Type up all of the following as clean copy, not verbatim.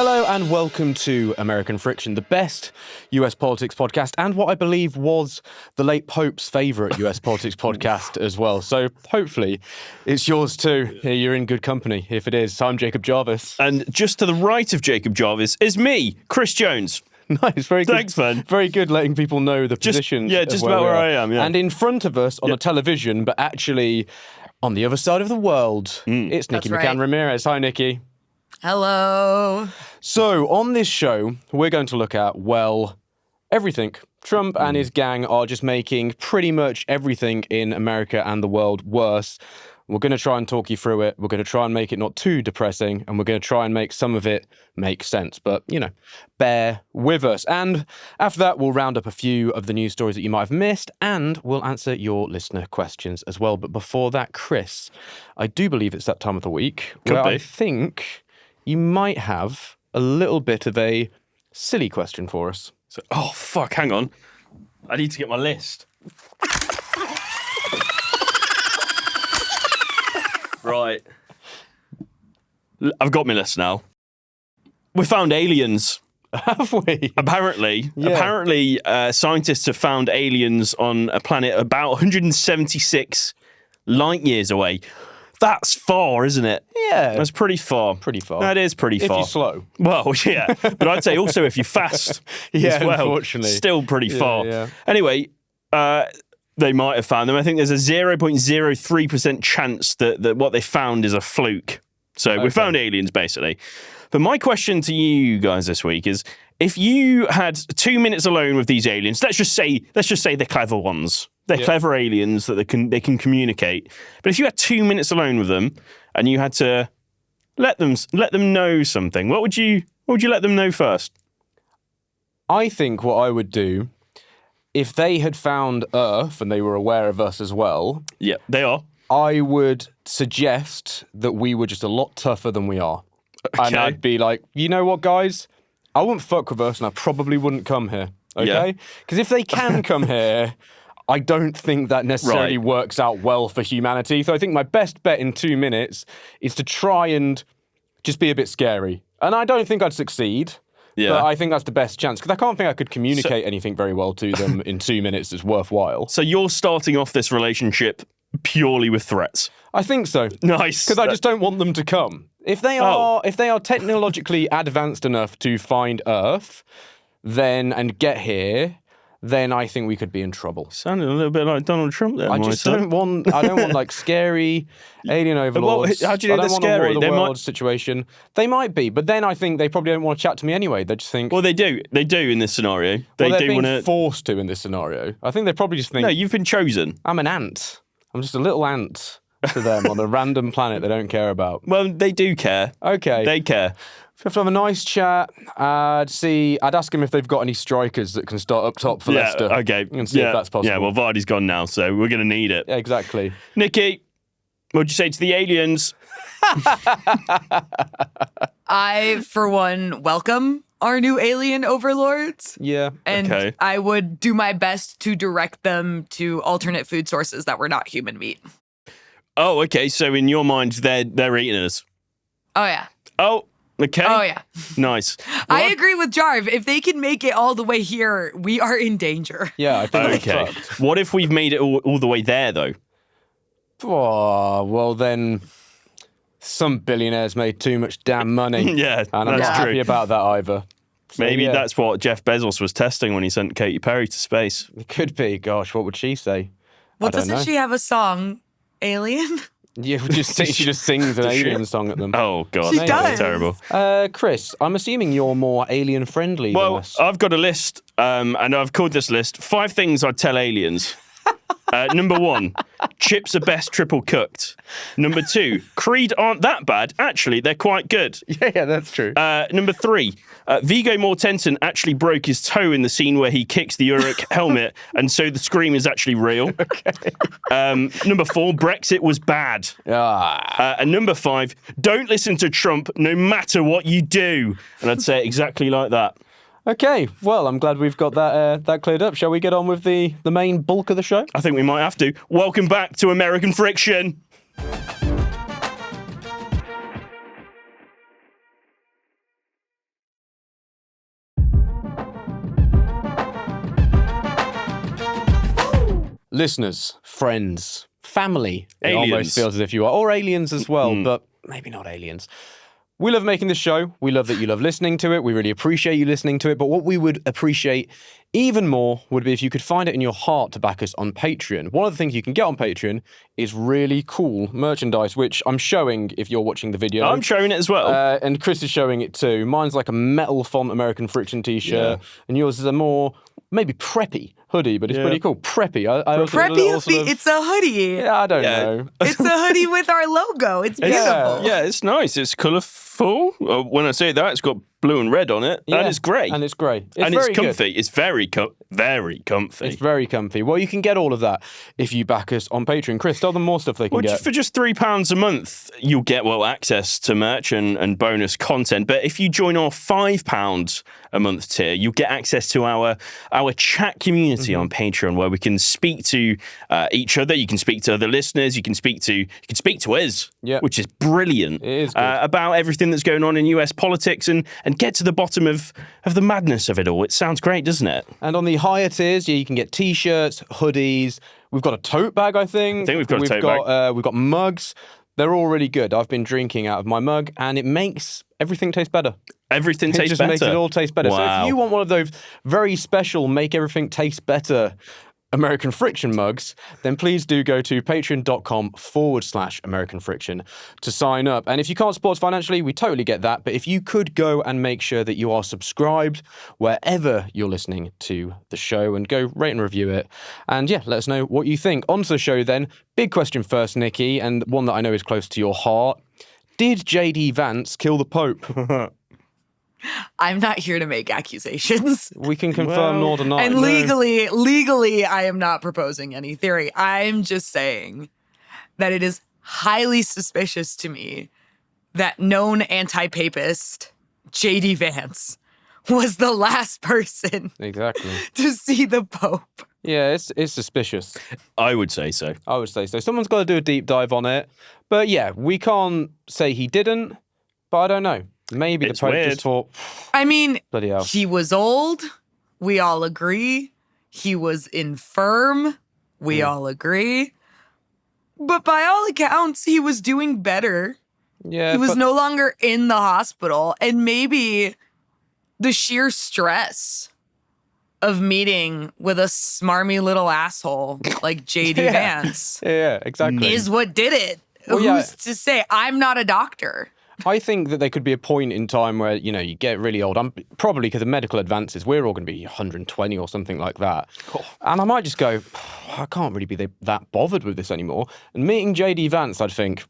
Hello and welcome to American Friction, the best US politics podcast and what I believe was the late Pope's favourite US politics podcast as well. So hopefully it's yours too. You're in good company if it is. I'm Jacob Jarvis. And just to the right of Jacob Jarvis is me, Chris Jones. Nice, very good. Thanks, man. Very good letting people know the positions. Yeah, just about where I am, yeah. And in front of us on a television, but actually on the other side of the world, it's Nikki McCann Ramirez. Hi, Nikki. Hello. So, on this show, we're going to look at, well, everything. Trump and his gang are just making pretty much everything in America and the world worse. We're going to try and talk you through it. We're going to try and make it not too depressing, and we're going to try and make some of it make sense. But, you know, bear with us. And after that, we'll round up a few of the news stories that you might have missed, and we'll answer your listener questions as well. But before that, Chris, I do believe it's that time of the week where I think you might have a little bit of a silly question for us. So, oh, fuck, hang on. I need to get my list. Right. I've got my list now. We found aliens. Have we? Apparently, scientists have found aliens on a planet about 176 light years away. That's far, isn't it? Yeah. That's pretty far. Pretty far. That is pretty far. If you're slow. Well, yeah. But I'd say also if you fast as well, unfortunately. Still pretty far. Yeah. Anyway, they might have found them. I think there's a 0.03% chance that what they found is a fluke. So we found aliens, basically. But my question to you guys this week is, if you had 2 minutes alone with these aliens, let's just say they're clever ones. They're clever aliens that they can communicate. But if you had 2 minutes alone with them and you had to let them know something, what would you let them know first? I think what I would do, if they had found Earth and they were aware of us as well, Yeah, they are. I would suggest that we were just a lot tougher than we are. And Okay. I'd be like, you know what, guys? I wouldn't fuck with us and I probably wouldn't come here, okay? Because if they can come here, I don't think that necessarily works out well for humanity. So I think my best bet in 2 minutes is to try and just be a bit scary. And I don't think I'd succeed. Yeah. But I think that's the best chance, because I can't think I could communicate anything very well to them in 2 minutes that's worthwhile. So you're starting off this relationship purely with threats. I think so. Nice. Because I just don't want them to come. If they are technologically advanced enough to find Earth, and get here, then I think we could be in trouble. Sounded a little bit like Donald Trump there. I don't want like scary alien overlords. How do you know they're scary? I don't want a war of the They world situation. They might be, but then I think they probably don't want to chat to me anyway. They just think. Well, they do. They do in this scenario. They they're do being want to. forced to in this scenario. I think they probably just think. No, you've been chosen. I'm an ant. I'm just a little ant to them on a random planet they don't care about. Well, they do care. Okay. They care. We have to have a nice chat. I'd ask them if they've got any strikers that can start up top for Leicester. Okay. And see if that's possible. Yeah, well, Vardy's gone now, so we're going to need it. Yeah, exactly. Nikki, what would you say to the aliens? I, for one, welcome our new alien overlords. Yeah. And Okay. I would do my best to direct them to alternate food sources that were not human meat. Oh, okay. So in your mind, they're eating us. Oh, yeah. Oh, okay. Oh, yeah. Nice. I agree with Jarv. If they can make it all the way here, we are in danger. Yeah, I think Okay. that's fucked. What if we've made it all the way there, though? Oh, well then, some billionaires made too much damn money. Yeah, And I'm that's not true. happy about that either. So, Maybe yeah, that's what Jeff Bezos was testing when he sent Katy Perry to space. It could be. Gosh, what would she say? Well, I don't doesn't know. she have a song, Alien? Yeah, she just sings an alien song at them. Oh, God. She that's does. terrible. Chris, I'm assuming you're more alien-friendly than Well, us. I've got a list, and I've called this list 5 things I'd tell aliens. Number 1, chips are best triple cooked. Number 2, Creed aren't that bad. Actually, they're quite good. Yeah, that's true. Number 3, Viggo Mortensen actually broke his toe in the scene where he kicks the Uruk helmet, and so the scream is actually real. Okay. Number 4, Brexit was bad. And number 5, don't listen to Trump no matter what you do. And I'd say it exactly like that. Okay, well, I'm glad we've got that cleared up. Shall we get on with the main bulk of the show? I think we might have to. Welcome back to American Friction. listeners, friends, family. It Aliens. almost feels as if you are, or aliens as well, but maybe not aliens. We love making this show. We love that you love listening to it. We really appreciate you listening to it. But what we would appreciate even more would be if you could find it in your heart to back us on Patreon. One of the things you can get on Patreon is really cool merchandise, which I'm showing if you're watching the video. I'm showing it as well. And Chris is showing it too. Mine's like a metal font American Friction t-shirt, and yours is a more maybe preppy hoodie, but it's pretty cool. Preppy. It's a hoodie. Yeah, I don't know. It's a hoodie with our logo. It's beautiful. Yeah, it's nice. It's colourful. When I say that, it's got blue and red on it, and it's grey. And it's grey. And it's comfy. Good. It's very comfy. It's very comfy. Well, you can get all of that if you back us on Patreon. Chris, tell them more stuff they can get. For just £3 a month, you'll get, access to merch and bonus content. But if you join our £5 a month tier, you'll get access to our chat community on Patreon, where we can speak to each other. You can speak to other listeners. You can speak to us, which is brilliant. It is good. About everything that's going on in US politics and get to the bottom of the madness of it all. It sounds great, doesn't it? And on the higher tiers, you can get t-shirts, hoodies. We've got a tote bag, I think. We've got a tote bag. We've got mugs. They're all really good. I've been drinking out of my mug, and it makes everything taste better. Everything tastes better. It just makes it all taste better. Wow. So if you want one of those very special, make everything taste better American Friction mugs, then please do go to patreon.com/American Friction to sign up. And if you can't support us financially, we totally get that. But if you could go and make sure that you are subscribed wherever you're listening to the show, and go rate and review it. And let us know what you think. On to the show then. Big question first, Nikki, and one that I know is close to your heart. Did JD Vance kill the Pope? I'm not here to make accusations. We can confirm nor deny. And legally, I am not proposing any theory. I'm just saying that it is highly suspicious to me that known anti-papist JD Vance was the last person to see the Pope. Yeah, it's suspicious. I would say so. Someone's got to do a deep dive on it. But we can't say he didn't, but I don't know. Maybe the Pope just thought, I mean, bloody hell. He was old. We all agree. He was infirm. We all agree. But by all accounts, he was doing better. Yeah, he was no longer in the hospital. And maybe the sheer stress of meeting with a smarmy little asshole like JD Vance exactly. is what did it. Who's to say? I'm not a doctor. I think that there could be a point in time where, you get really old. I'm probably because of medical advances, we're all going to be 120 or something like that. And I might just go, I can't really be that bothered with this anymore. And meeting JD Vance, I'd think,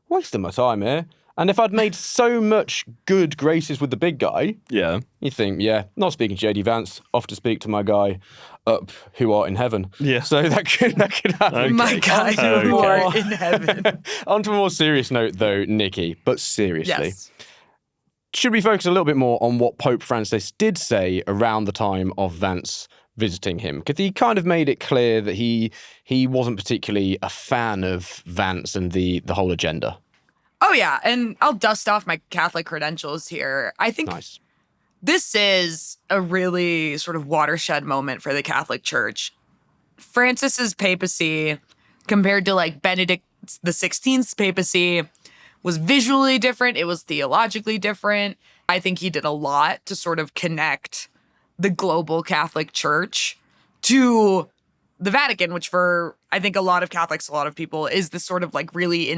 wasting my time here. And if I'd made so much good graces with the big guy, you think, not speaking to JD Vance, off to speak to my guy up who are in heaven. Yeah. So that could happen. Okay. My guy who are in heaven. On to a more serious note, though, Nikki, but seriously. Yes. Should we focus a little bit more on what Pope Francis did say around the time of Vance visiting him? Because he kind of made it clear that he wasn't particularly a fan of Vance and the whole agenda. Oh, yeah. And I'll dust off my Catholic credentials here. I think this is a really sort of watershed moment for the Catholic Church. Francis's papacy, compared to like Benedict XVI's papacy, was visually different. It was theologically different. I think he did a lot to sort of connect the global Catholic Church to the Vatican, which for, I think, a lot of Catholics, a lot of people, is this sort of like really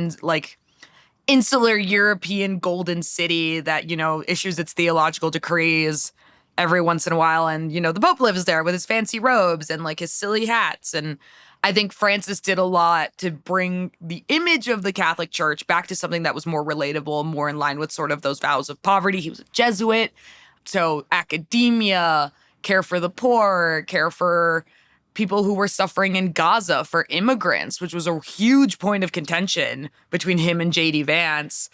insular European golden city that, issues its theological decrees every once in a while. And, the Pope lives there with his fancy robes and like his silly hats. And I think Francis did a lot to bring the image of the Catholic Church back to something that was more relatable, more in line with sort of those vows of poverty. He was a Jesuit. So academia, care for the poor, care for people who were suffering in Gaza, for immigrants, which was a huge point of contention between him and JD Vance.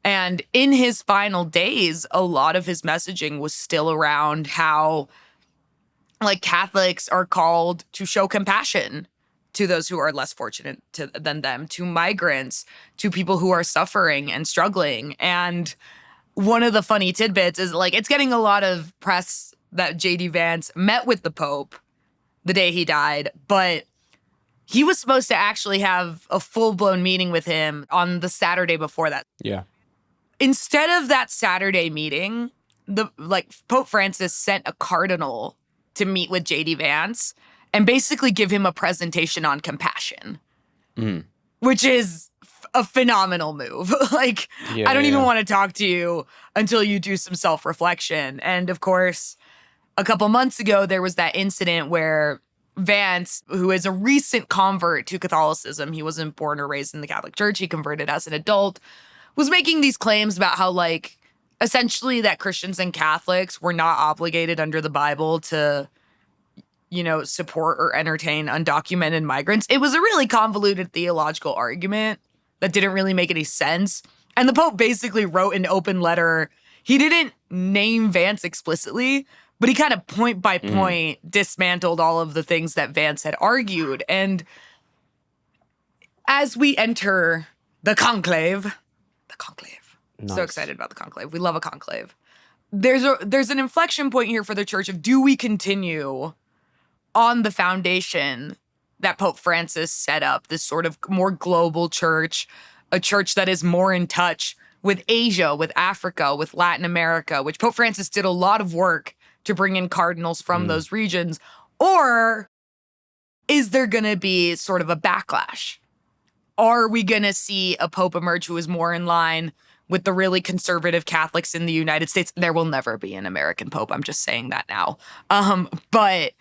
And in his final days, a lot of his messaging was still around how, Catholics are called to show compassion to those who are less fortunate than them, to migrants, to people who are suffering and struggling. And one of the funny tidbits is, it's getting a lot of press that JD Vance met with the Pope the day he died, but he was supposed to actually have a full-blown meeting with him on the Saturday before that. Yeah. Instead of that Saturday meeting, Pope Francis sent a cardinal to meet with JD Vance and basically give him a presentation on compassion, which is a phenomenal move. I don't even want to talk to you until you do some self-reflection. And of course, a couple months ago, there was that incident where Vance, who is a recent convert to Catholicism, he wasn't born or raised in the Catholic Church, he converted as an adult, was making these claims about how, essentially that Christians and Catholics were not obligated under the Bible to, support or entertain undocumented migrants. It was a really convoluted theological argument that didn't really make any sense. And the Pope basically wrote an open letter. He didn't name Vance explicitly, but he kind of point by point dismantled all of the things that Vance had argued. And as we enter the conclave, nice. So excited about the conclave. We love a conclave. There's an inflection point here for the church of, do we continue on the foundation that Pope Francis set up, this sort of more global church, a church that is more in touch with Asia, with Africa, with Latin America, which Pope Francis did a lot of work to bring in cardinals from those regions? Or is there going to be sort of a backlash? Are we going to see a pope emerge who is more in line with the really conservative Catholics in the United States? There will never be an American pope. I'm just saying that now. But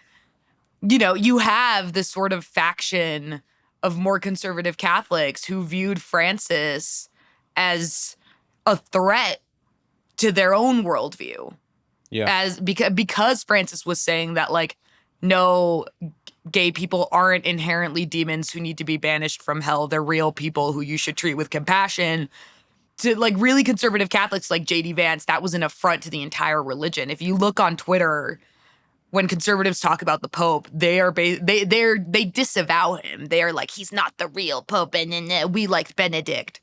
you have this sort of faction of more conservative Catholics who viewed Francis as a threat to their own worldview. Yeah. Because Francis was saying that, no, gay people aren't inherently demons who need to be banished from hell. They're real people who you should treat with compassion. To really conservative Catholics like JD Vance, that was an affront to the entire religion. If you look on Twitter, when conservatives talk about the Pope, they disavow him. They are like, he's not the real Pope, and we liked Benedict.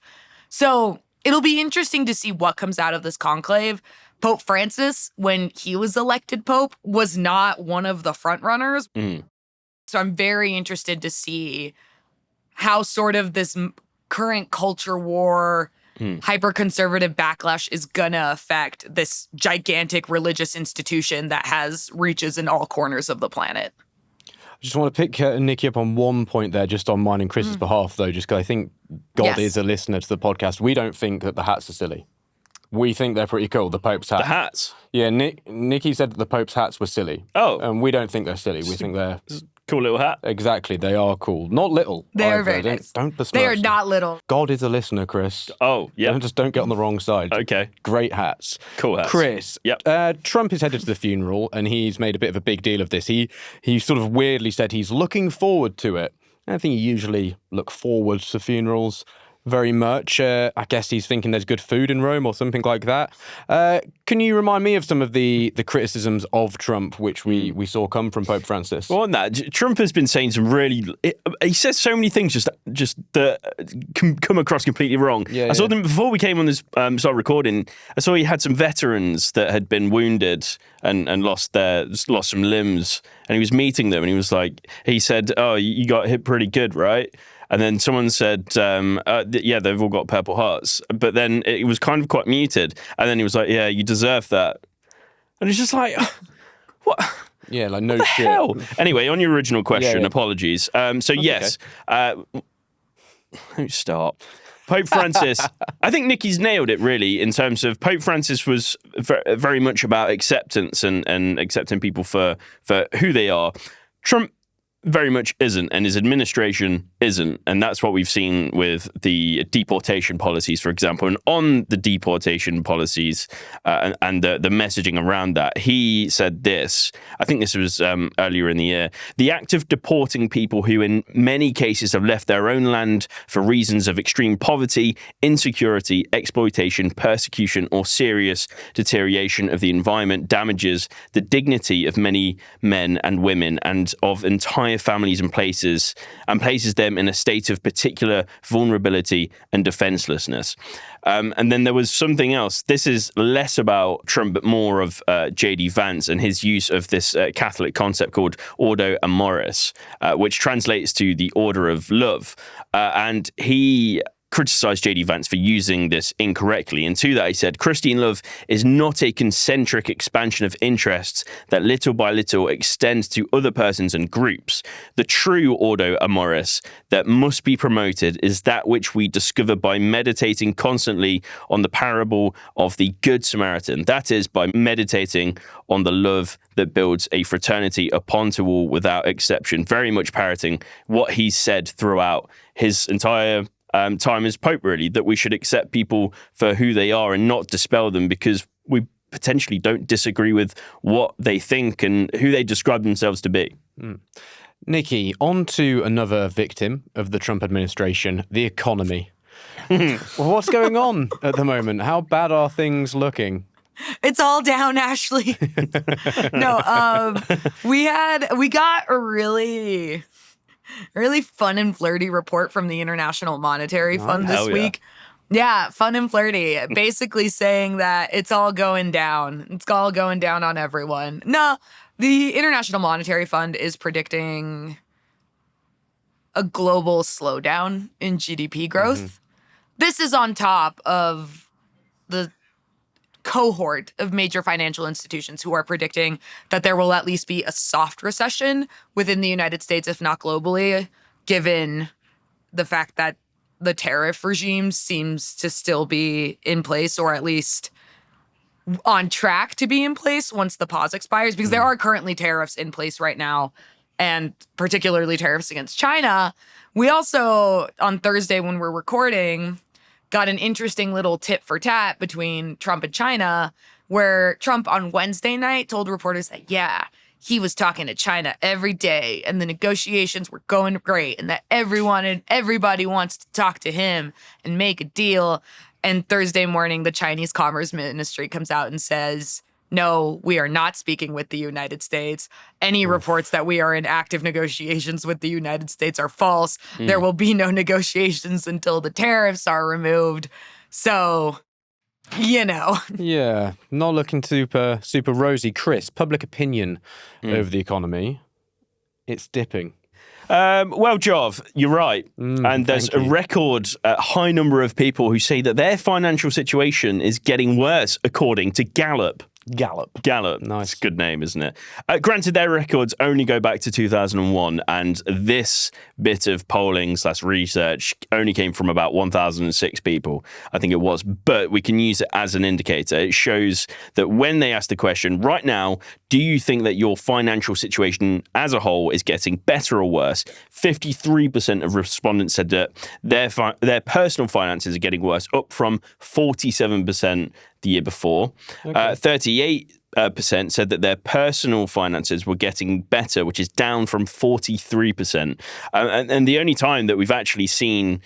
So it'll be interesting to see what comes out of this conclave. Pope Francis, when he was elected Pope, was not one of the front runners. So I'm very interested to see how sort of this current culture war, hyper-conservative backlash is gonna affect this gigantic religious institution that has reaches in all corners of the planet. I just want to pick Nikki up on one point there, just on mine and Chris's behalf, though, just because I think God is a listener to the podcast. We don't think that the hats are silly. We think they're pretty cool, the Pope's hats. The hats? Yeah, Nikki said that the Pope's hats were silly. Oh. And we don't think they're silly. We think they're... Cool little hat. Exactly, they are cool. Not little. They are very nice. Don't besmirch They are them. not little. God is a listener, Chris. Oh, yeah. Don't get on the wrong side. Okay. Great hats. Cool hats. Chris, Trump is headed to the funeral, and he's made a bit of a big deal of this. He sort of weirdly said he's looking forward to it. I don't think you usually look forward to funerals very much. I guess he's thinking there's good food in Rome or something like that. Can you remind me of some of the criticisms of Trump which we saw come from Pope Francis? Well, on that, Trump has been saying some really... He says so many things just that come across completely wrong. I saw them before we came on this started recording. I saw he had some veterans that had been wounded and lost some limbs, and he was meeting them, and he was like, he said, "Oh, you got hit pretty good, right?" And then someone said, yeah, they've all got Purple Hearts. But then it was kind of quite muted. And then he was like, yeah, you deserve that. And it's just like, what? Yeah, like no what the shit. Hell? Anyway, on your original question, apologies. Yes, let me start. Pope Francis, I think Nikki's nailed it really in terms of Pope Francis was very much about acceptance and accepting people for who they are. Trump very much isn't, and his administration isn't. And that's what we've seen with the deportation policies, for example. And on the deportation policies and the messaging around that, he said this, I think this was earlier in the year, the act of deporting people who in many cases have left their own land for reasons of extreme poverty, insecurity, exploitation, persecution, or serious deterioration of the environment damages the dignity of many men and women and of entire families and places them in a state of particular vulnerability and defenselessness. And then there was something else. This is less about Trump, but more of JD Vance and his use of this Catholic concept called Ordo Amoris, which translates to the order of love. And he criticized JD Vance for using this incorrectly. And to that, he said, Christian love is not a concentric expansion of interests that little by little extends to other persons and groups. The true Ordo Amoris that must be promoted is that which we discover by meditating constantly on the parable of the Good Samaritan. That is, by meditating on the love that builds a fraternity upon to all without exception. Very much parroting what he said throughout his entire time as Pope, really, that we should accept people for who they are and not dispel them because we potentially don't disagree with what they think and who they describe themselves to be. Nikki, on to another victim of the Trump administration, the economy. Well, what's going on at the moment? How bad are things looking? It's all down, Ashley. No, we got a really fun and flirty report from the International Monetary Fund this week. Yeah, fun and flirty. Basically saying that it's all going down. It's all going down on everyone. No, the International Monetary Fund is predicting a global slowdown in GDP growth. This is on top of the cohort of major financial institutions who are predicting that there will at least be a soft recession within the United States, if not globally, given the fact that the tariff regime seems to still be in place, or at least on track to be in place once the pause expires, because there are currently tariffs in place right now, and particularly tariffs against China. We also, on Thursday when we're recording, got an interesting little tit for tat between Trump and China, where Trump on Wednesday night told reporters that, yeah, he was talking to China every day and the negotiations were going great and that everybody wants to talk to him and make a deal. And Thursday morning, the Chinese Commerce Ministry comes out and says, no, we are not speaking with the United States. Any reports that we are in active negotiations with the United States are false. There will be no negotiations until the tariffs are removed. So, you know. Yeah, not looking super rosy. Chris, public opinion over the economy, it's dipping. Well, Jarv, you're right. And there's a record high number of people who say that their financial situation is getting worse, according to Gallup. Nice. Good name, isn't it? Granted, their records only go back to 2001, and this bit of polling / research only came from about 1,006 people, I think it was. But we can use it as an indicator. It shows that when they ask the question, right now, do you think that your financial situation as a whole is getting better or worse? 53% of respondents said that their personal finances are getting worse, up from 47% the year before. 38% said that their personal finances were getting better, which is down from 43%. And the only time that we've actually seen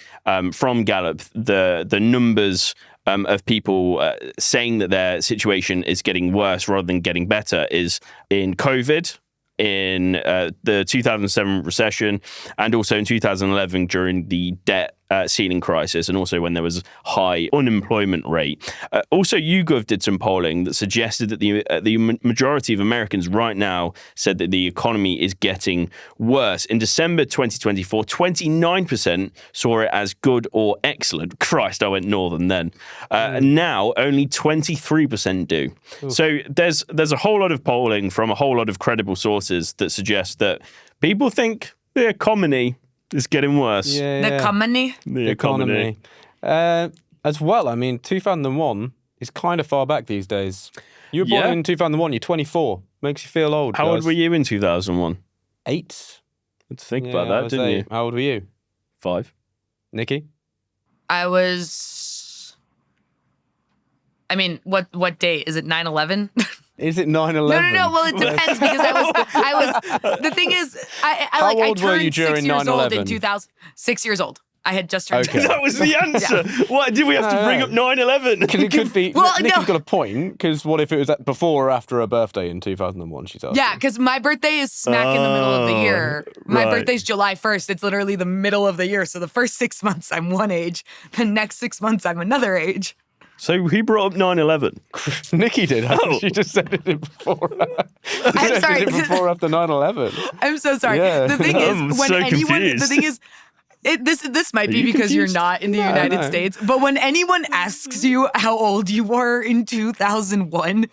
from Gallup the numbers of people saying that their situation is getting worse rather than getting better is in COVID, in the 2007 recession, and also in 2011 during the debt ceiling crisis, and also when there was high unemployment rate. Also, YouGov did some polling that suggested that the majority of Americans right now said that the economy is getting worse. In December 2024, 29% saw it as good or excellent. Christ, I went northern then. Now, only 23% do. Ooh. So there's a whole lot of polling from a whole lot of credible sources that suggest that people think the economy is getting worse. Yeah. The economy? The economy. As well, I mean, 2001 is kind of far back these days. You were born in 2001, you're 24. Makes you feel old. How old were you in 2001? 8. Let's think about that, didn't you? How old were you? 5. Nikki? I was... I mean, what date? Is it 9/11? Is it 9/11? No. Well, it depends because I was. The thing is, I How old were you turned during 6 years old in 9/11? 2000. 6 years old. I had just turned. Okay. That was the answer. What did we have to bring up 9/11? Because it could be. Well, Nikki's no. got a point. Because what if it was before or after her birthday in 2001? She's asking. Yeah, because my birthday is smack in the middle of the year. My right. birthday's July 1st. It's literally the middle of the year. So the first 6 months, I'm one age. The next 6 months, I'm another age. So who brought up 9/11? Nikki did. Oh. She just said it before. I'm sorry. Did it before or after 9/11. I'm so sorry. Yeah. The thing I'm is, when so anyone, confused. the thing is, this might be you because you're confused? not in the No, United no. States, but when anyone asks you how old you were in 2001,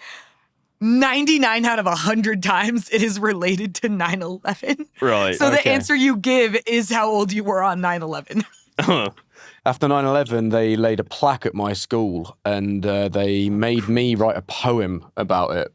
99 out of 100 times it is related to 9/11. Right. So the Okay. answer you give is how old you were on 9/11. After 9/11, they laid a plaque at my school and they made me write a poem about it.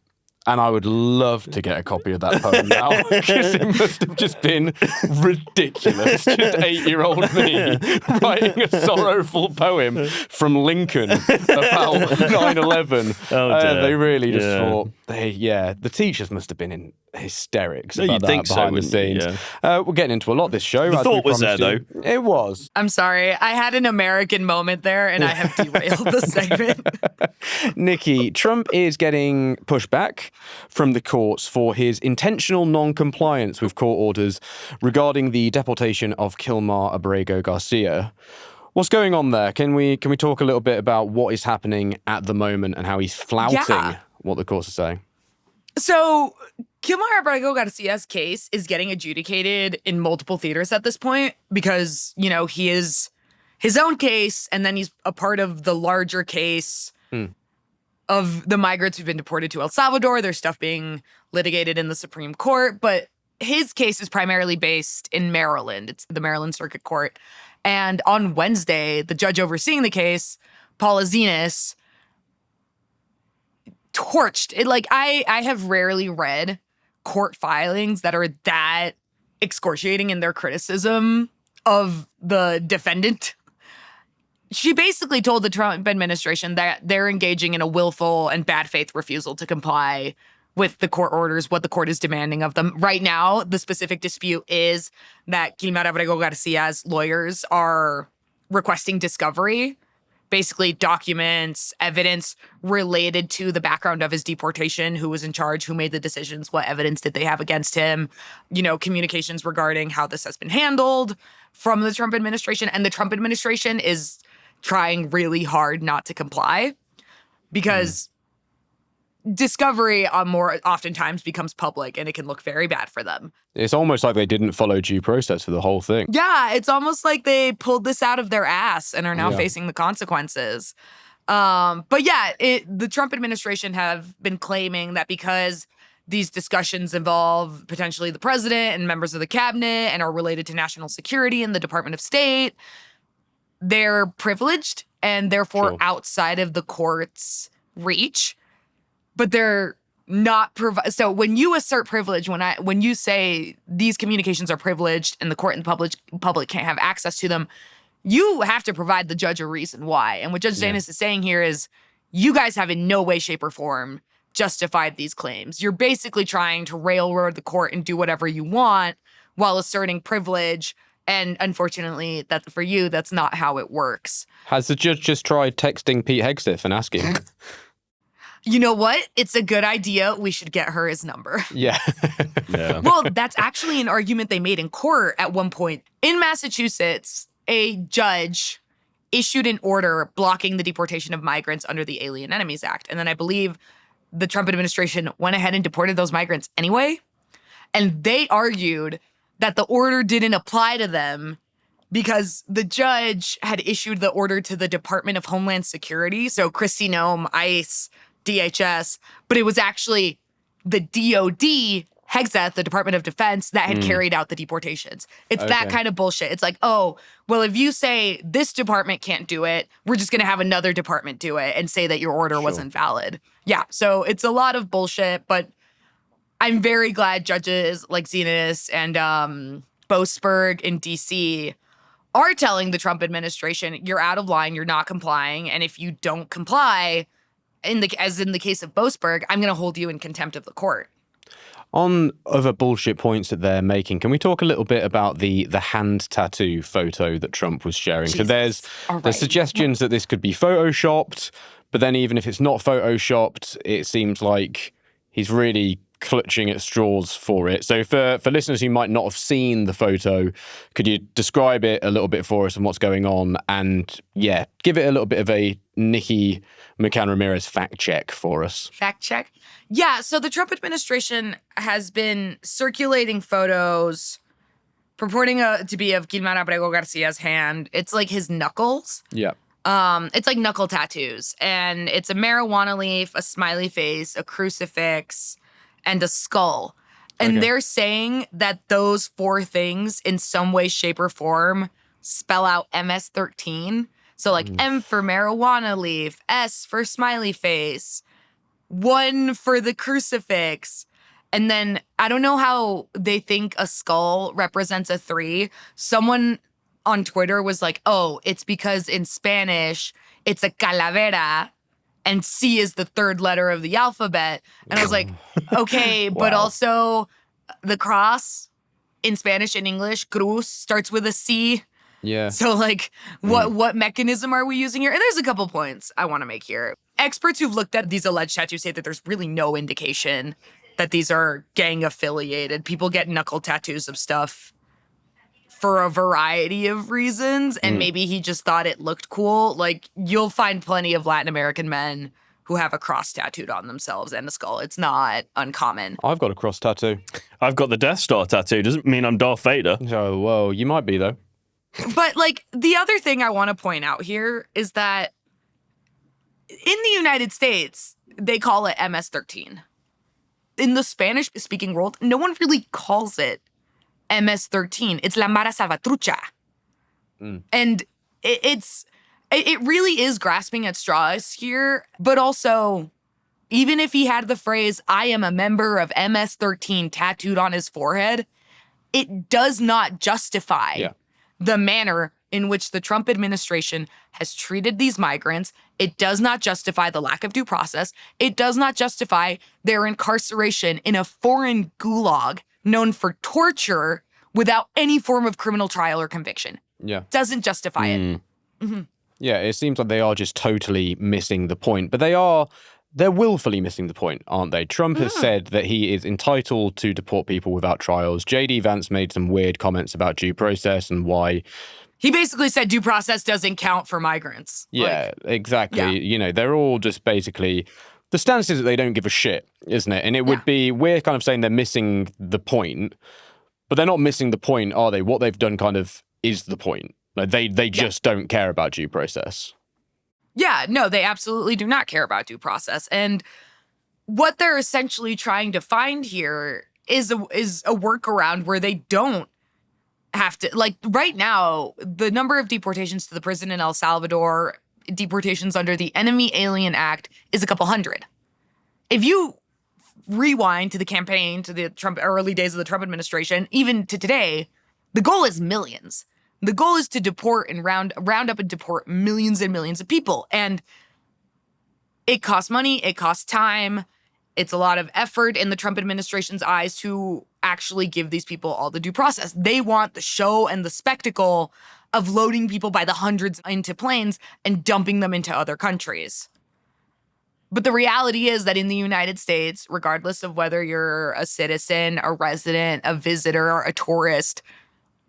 And I would love to get a copy of that poem now because it must have just been ridiculous. Just 8-year-old me writing a sorrowful poem from Lincoln about 9/11. Oh, dear. They really just Yeah. thought, the teachers must have been in hysterics No, about you'd that think so, behind the wouldn't you? scenes. Yeah. We're getting into a lot this show. The as we thought was there, promised you. It was. I'm sorry. I had an American moment there and I have derailed the segment. Nikki, Trump is getting pushback from the courts for his intentional non-compliance with court orders regarding the deportation of Kilmar Abrego Garcia. What's going on there? Can we talk a little bit about what is happening at the moment and how he's flouting what the courts are saying? So Kilmar Abrego Garcia's case is getting adjudicated in multiple theaters at this point because, he is his own case and then he's a part of the larger case of the migrants who've been deported to El Salvador. There's stuff being litigated in the Supreme Court, but his case is primarily based in Maryland. It's the Maryland Circuit Court. And on Wednesday, the judge overseeing the case, Paula Zenas, torched it. Like, I have rarely read court filings that are that excoriating in their criticism of the defendant. She basically told the Trump administration that they're engaging in a willful and bad faith refusal to comply with the court orders, what the court is demanding of them. Right now, the specific dispute is that Kilmar Abrego Garcia's lawyers are requesting discovery, basically documents, evidence related to the background of his deportation, who was in charge, who made the decisions, what evidence did they have against him, communications regarding how this has been handled from the Trump administration. And the Trump administration is trying really hard not to comply because discovery more oftentimes becomes public and it can look very bad for them. It's almost like they didn't follow due process for the whole thing. Yeah, it's almost like they pulled this out of their ass and are now facing the consequences. But yeah, the Trump administration have been claiming that because these discussions involve potentially the president and members of the cabinet and are related to national security and the Department of State, they're privileged and therefore outside of the court's reach. But they're not so when you assert privilege, when you say these communications are privileged and the court and the public can't have access to them, you have to provide the judge a reason why. And what Judge Zenas is saying here is you guys have in no way, shape, or form justified these claims. You're basically trying to railroad the court and do whatever you want while asserting privilege. And unfortunately, for you, that's not how it works. Has the judge just tried texting Pete Hegseth and asking? You know what? It's a good idea. We should get her his number. Yeah. Well, that's actually an argument they made in court at one point. In Massachusetts, a judge issued an order blocking the deportation of migrants under the Alien Enemies Act. And then I believe the Trump administration went ahead and deported those migrants anyway. And they argued that the order didn't apply to them because the judge had issued the order to the Department of Homeland Security. So Kristi Noem, ICE, DHS, but it was actually the DOD, Hegseth, the Department of Defense, that had carried out the deportations. It's that kind of bullshit. It's like, oh, well, if you say this department can't do it, we're just going to have another department do it and say that your order wasn't valid. Yeah, so it's a lot of bullshit, but I'm very glad judges like Zenas and Boasberg in D.C. are telling the Trump administration, you're out of line, you're not complying, and if you don't comply, as in the case of Boasberg, I'm going to hold you in contempt of the court. On other bullshit points that they're making, can we talk a little bit about the hand tattoo photo that Trump was sharing? Jesus. So there's suggestions that this could be photoshopped, but then even if it's not photoshopped, it seems like he's really clutching at straws for it. So for listeners who might not have seen the photo, could you describe it a little bit for us and what's going on? And yeah, give it a little bit of a Nikki McCann-Ramirez fact check for us. Fact check? Yeah, so the Trump administration has been circulating photos purporting to be of Guillermo Abrego Garcia's hand. It's like his knuckles. Yeah. It's like knuckle tattoos. And it's a marijuana leaf, a smiley face, a crucifix, and a skull. And they're saying that those 4 things in some way, shape, or form spell out MS-13. So like M for marijuana leaf, S for smiley face, 1 for the crucifix. And then I don't know how they think a skull represents a 3. Someone on Twitter was like, oh, it's because in Spanish, it's a calavera and C is the 3rd letter of the alphabet. And I was like, okay, but also the cross in Spanish and English, cruz, starts with a C. Yeah. So like, what mechanism are we using here? And there's a couple points I want to make here. Experts who've looked at these alleged tattoos say that there's really no indication that these are gang affiliated. People get knuckle tattoos of stuff for a variety of reasons, and maybe he just thought it looked cool. Like, you'll find plenty of Latin American men who have a cross tattooed on themselves and a skull. It's not uncommon. I've got a cross tattoo. I've got the Death Star tattoo. Doesn't mean I'm Darth Vader. Oh, well, you might be, though. But, like, the other thing I want to point out here is that in the United States, they call it MS-13. In the Spanish-speaking world, no one really calls it MS-13. It's La Mara Salvatrucha. And it really is grasping at straws here. But also, even if he had the phrase, I am a member of MS-13 tattooed on his forehead, it does not justify the manner in which the Trump administration has treated these migrants. It does not justify the lack of due process. It does not justify their incarceration in a foreign gulag known for torture without any form of criminal trial or conviction. Yeah. Doesn't justify it. Mm-hmm. Yeah, it seems like they are just totally missing the point. But they're willfully missing the point, aren't they? Trump has said that he is entitled to deport people without trials. JD Vance made some weird comments about due process and why. He basically said due process doesn't count for migrants. Yeah, exactly. You know, they're all just basically, the stance is that they don't give a shit, isn't it? And it would be, we're kind of saying they're missing the point, but they're not missing the point, are they? What they've done kind of is the point. Like they just don't care about due process. Yeah, no, they absolutely do not care about due process. And what they're essentially trying to find here is a workaround where they don't have to, like, right now, the number of deportations to the prison in El Salvador, deportations under the Enemy Alien Act, is a couple hundred. If you rewind to the campaign, to the Trump early days of the Trump administration, even to today, the goal is millions. The goal is to deport and round up and deport millions and millions of people. And it costs money, it costs time, it's a lot of effort in the Trump administration's eyes to actually give these people all the due process. They want the show and the spectacle of loading people by the hundreds into planes and dumping them into other countries. But the reality is that in the United States, regardless of whether you're a citizen, a resident, a visitor, or a tourist,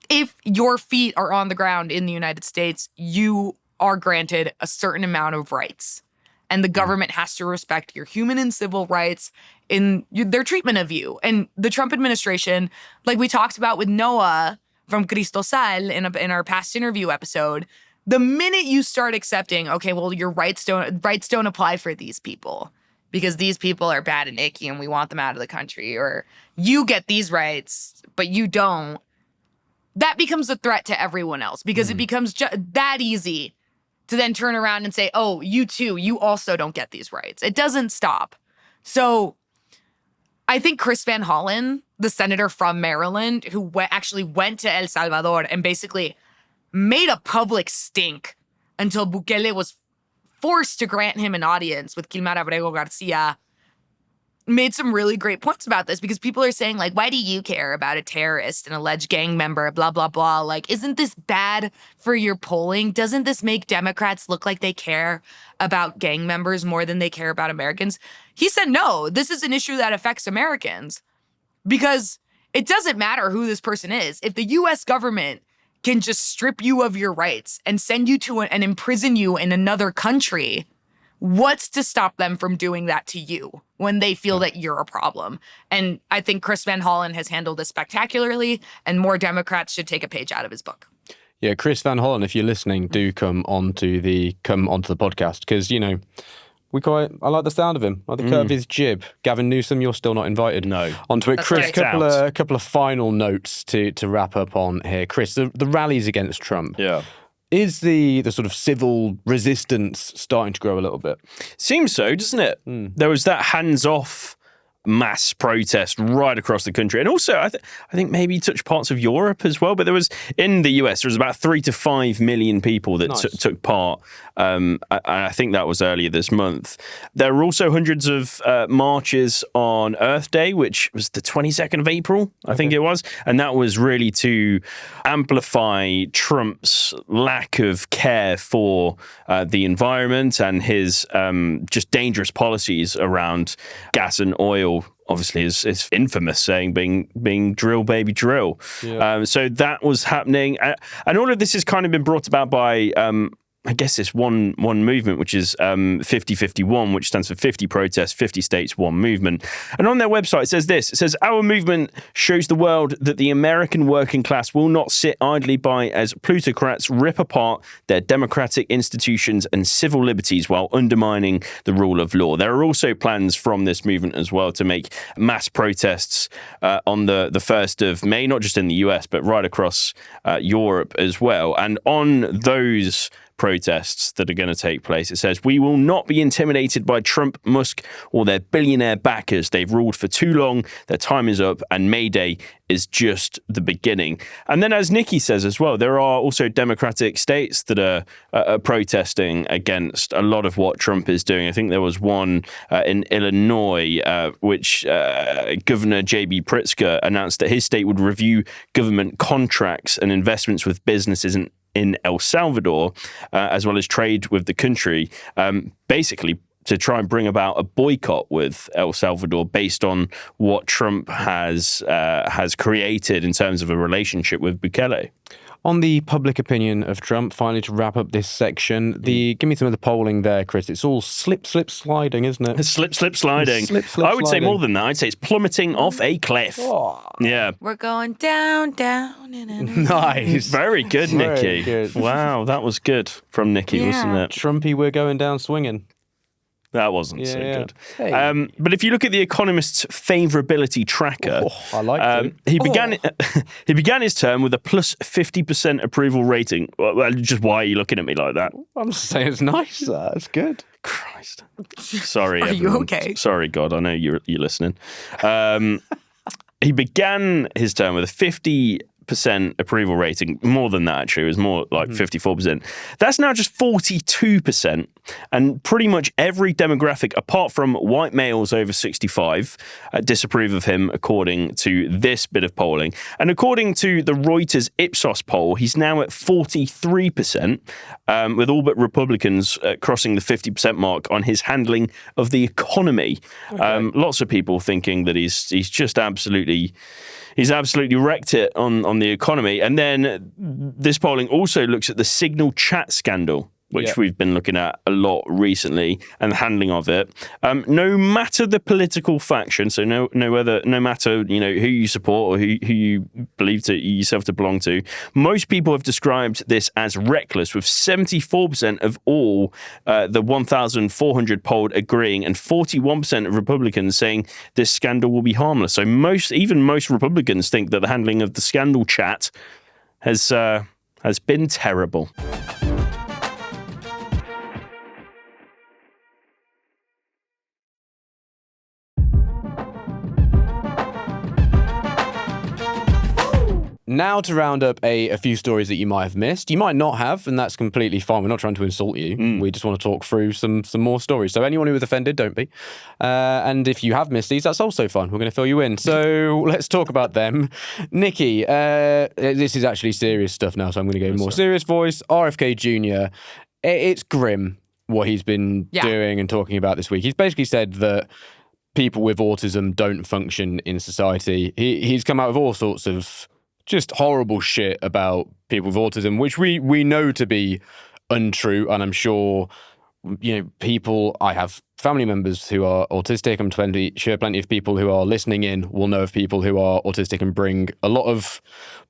if your feet are on the ground in the United States, you are granted a certain amount of rights. And the government has to respect your human and civil rights in their treatment of you. And the Trump administration, like we talked about with Noah from Cristo Sal in our past interview episode, the minute you start accepting, okay, well, your rights don't apply for these people because these people are bad and icky and we want them out of the country, or you get these rights, but you don't, that becomes a threat to everyone else because it becomes that easy to then turn around and say, oh, you too, you also don't get these rights. It doesn't stop. So I think Chris Van Hollen, the senator from Maryland, who actually went to El Salvador and basically made a public stink until Bukele was forced to grant him an audience with Guillermo Abrego Garcia, made some really great points about this because people are saying, like, why do you care about a terrorist, an alleged gang member, blah, blah, blah? Like, isn't this bad for your polling? Doesn't this make Democrats look like they care about gang members more than they care about Americans? He said, no, this is an issue that affects Americans because it doesn't matter who this person is. If the U.S. government can just strip you of your rights and send you to and imprison you in another country, what's to stop them from doing that to you when they feel that you're a problem? And I think Chris Van Hollen has handled this spectacularly, and more Democrats should take a page out of his book. Yeah, Chris Van Hollen, if you're listening, do come onto the podcast because, you know, I like the sound of him. I like the cut of his jib. Gavin Newsom, you're still not invited. No. Onto it, That's Chris. right. A couple of final notes to wrap up on here. Chris, the rallies against Trump. Yeah. Is the sort of civil resistance starting to grow a little bit? Seems so, doesn't it? There was that hands-off mass protest right across the country. And also, I think maybe touched parts of Europe as well. But there was, in the US, there was about 3 to 5 million people that took part. And I think that was earlier this month. There were also hundreds of marches on Earth Day, which was the 22nd of April, I think it was. And that was really to amplify Trump's lack of care for the environment and his just dangerous policies around gas and oil. Obviously, is infamous saying being drill, baby, drill. Yeah. So that was happening. And all of this has kind of been brought about by I guess it's one movement, which is 5051, which stands for 50 protests, 50 states, one movement. And on their website, it says this. It says, our movement shows the world that the American working class will not sit idly by as plutocrats rip apart their democratic institutions and civil liberties while undermining the rule of law. There are also plans from this movement as well to make mass protests on the 1st of May, not just in the US, but right across Europe as well. And on those protests that are going to take place, it says, we will not be intimidated by Trump, Musk, or their billionaire backers. They've ruled for too long. Their time is up, and May Day is just the beginning. And then, as Nikki says as well, there are also Democratic states that are protesting against a lot of what Trump is doing. I think there was one in Illinois, which Governor J.B. Pritzker announced that his state would review government contracts and investments with businesses in El Salvador, as well as trade with the country, basically to try and bring about a boycott with El Salvador based on what Trump has created in terms of a relationship with Bukele. On the public opinion of Trump, finally to wrap up this section, give me some of the polling there, Chris. It's all slip, sliding, isn't it? It's slip, sliding. I would say more than that. I'd say it's plummeting off a cliff. Oh. Yeah. We're going down, down. Nice. Very good, Nikki. Very good. Wow, that was good from Nikki, wasn't it? Trumpy, we're going down swinging. That wasn't so good. Hey. But if you look at the Economist's favourability tracker, I like it. He began his term with a plus 50% approval rating. Well, just why are you looking at me like that? I'm just saying it's nice. That's good. Christ. Sorry, Are everyone. you okay? Sorry, God. I know you're listening. He began his term with a 50% approval rating. More than that, actually. It was more like 54%. That's now just 42%. And pretty much every demographic, apart from white males over 65, disapprove of him, according to this bit of polling. And according to the Reuters Ipsos poll, he's now at 43%, with all but Republicans crossing the 50% mark on his handling of the economy. Okay. Lots of people thinking that he's just absolutely wrecked it on the economy. And then this polling also looks at the Signal chat scandal, which we've been looking at a lot recently, and the handling of it. No matter the political faction, so no matter who you support or who you believe yourself to belong to, most people have described this as reckless, with 74% of all the 1,400 polled agreeing, and 41% of Republicans saying this scandal will be harmless. So most Republicans think that the handling of the scandal chat has been terrible. now to round up a few stories that you might have missed. You might not have, and that's completely fine. We're not trying to insult you. We just want to talk through some more stories. So anyone who was offended, don't be. And if you have missed these, that's also fun. We're going to fill you in. So let's talk about them. Nikki, this is actually serious stuff now, so I'm going to go more serious voice. RFK Jr., it's grim what he's been doing and talking about this week. He's basically said that people with autism don't function in society. He's come out with all sorts of just horrible shit about people with autism, which we know to be untrue. And I'm sure, people, I have family members who are autistic. I'm sure plenty of people who are listening in will know of people who are autistic and bring a lot of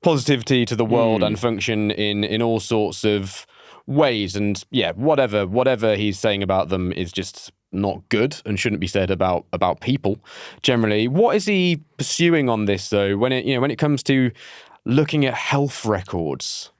positivity to the world and function in all sorts of ways. And whatever he's saying about them is just not good and shouldn't be said about people generally. What is he pursuing on this though, when it comes to looking at health records?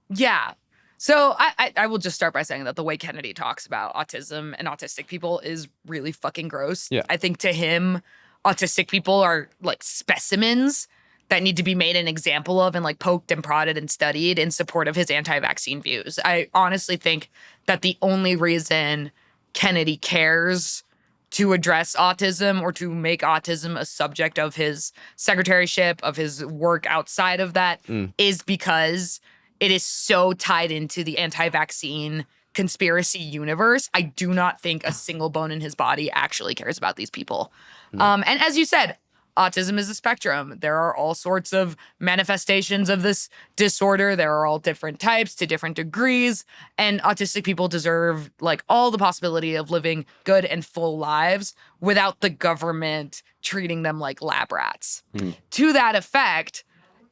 Yeah. So I will just start by saying that the way Kennedy talks about autism and autistic people is really fucking gross. Yeah. I think to him, autistic people are like specimens that need to be made an example of and like poked and prodded and studied in support of his anti-vaccine views. I honestly think that the only reason Kennedy cares to address autism or to make autism a subject of his secretaryship, of his work outside of that, is because it is so tied into the anti-vaccine conspiracy universe. I do not think a single bone in his body actually cares about these people. And as you said, autism is a spectrum. There are all sorts of manifestations of this disorder. There are all different types to different degrees. And autistic people deserve like all the possibility of living good and full lives without the government treating them like lab rats. To that effect,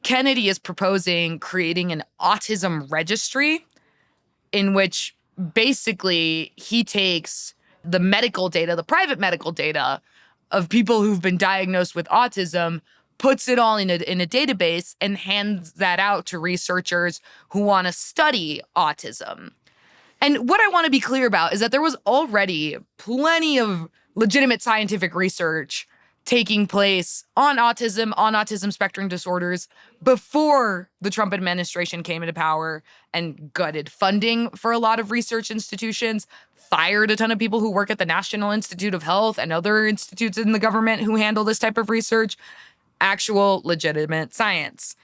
Kennedy is proposing creating an autism registry in which basically he takes the medical data, the private medical data of people who've been diagnosed with autism, puts it all in a database and hands that out to researchers who want to study autism. And what I want to be clear about is that there was already plenty of legitimate scientific research taking place on autism spectrum disorders before the Trump administration came into power and gutted funding for a lot of research institutions, fired a ton of people who work at the National Institute of Health and other institutes in the government who handle this type of research. Actual legitimate science.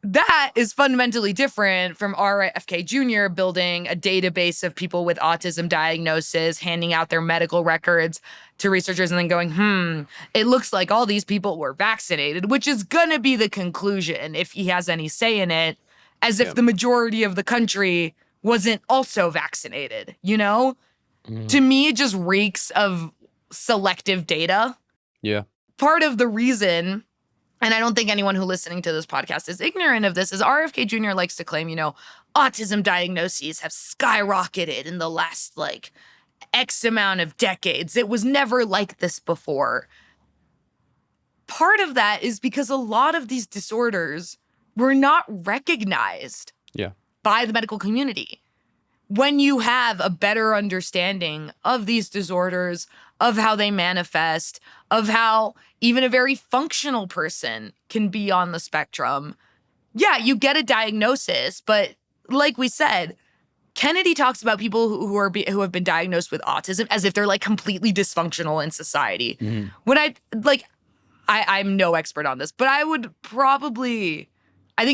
That is fundamentally different from RFK Jr. building a database of people with autism diagnosis, handing out their medical records to researchers and then going, it looks like all these people were vaccinated, which is gonna be the conclusion if he has any say in it, as if the majority of the country wasn't also vaccinated, To me, it just reeks of selective data. Yeah. Part of the reason, and I don't think anyone who listening to this podcast is ignorant of this, is RFK Jr. likes to claim, autism diagnoses have skyrocketed in the last, X amount of decades. It was never like this before. Part of that is because a lot of these disorders were not recognized by the medical community. When you have a better understanding of these disorders, of how they manifest, of how even a very functional person can be on the spectrum, you get a diagnosis. But like we said, Kennedy talks about people who have been diagnosed with autism as if they're completely dysfunctional in society. When I'm no expert on this, but I think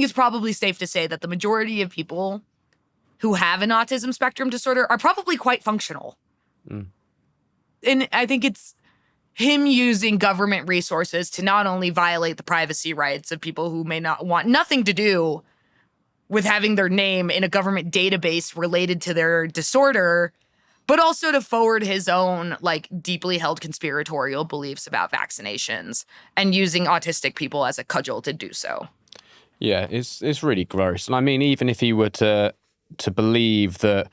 it's probably safe to say that the majority of people who have an autism spectrum disorder are probably quite functional. And I think it's him using government resources to not only violate the privacy rights of people who may not want nothing to do with having their name in a government database related to their disorder, but also to forward his own deeply held conspiratorial beliefs about vaccinations and using autistic people as a cudgel to do so. Yeah, it's really gross. And I mean, even if he were to believe that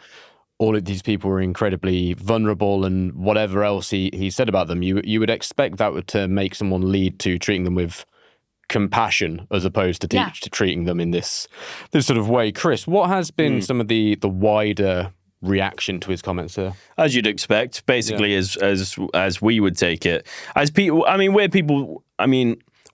all of these people were incredibly vulnerable and whatever else he said about them, you would expect that to make someone lead to treating them with compassion as opposed to treating them in this sort of way. Chris, what has been some of the wider reaction to his comments here? As you'd expect, basically as we would take it. As people,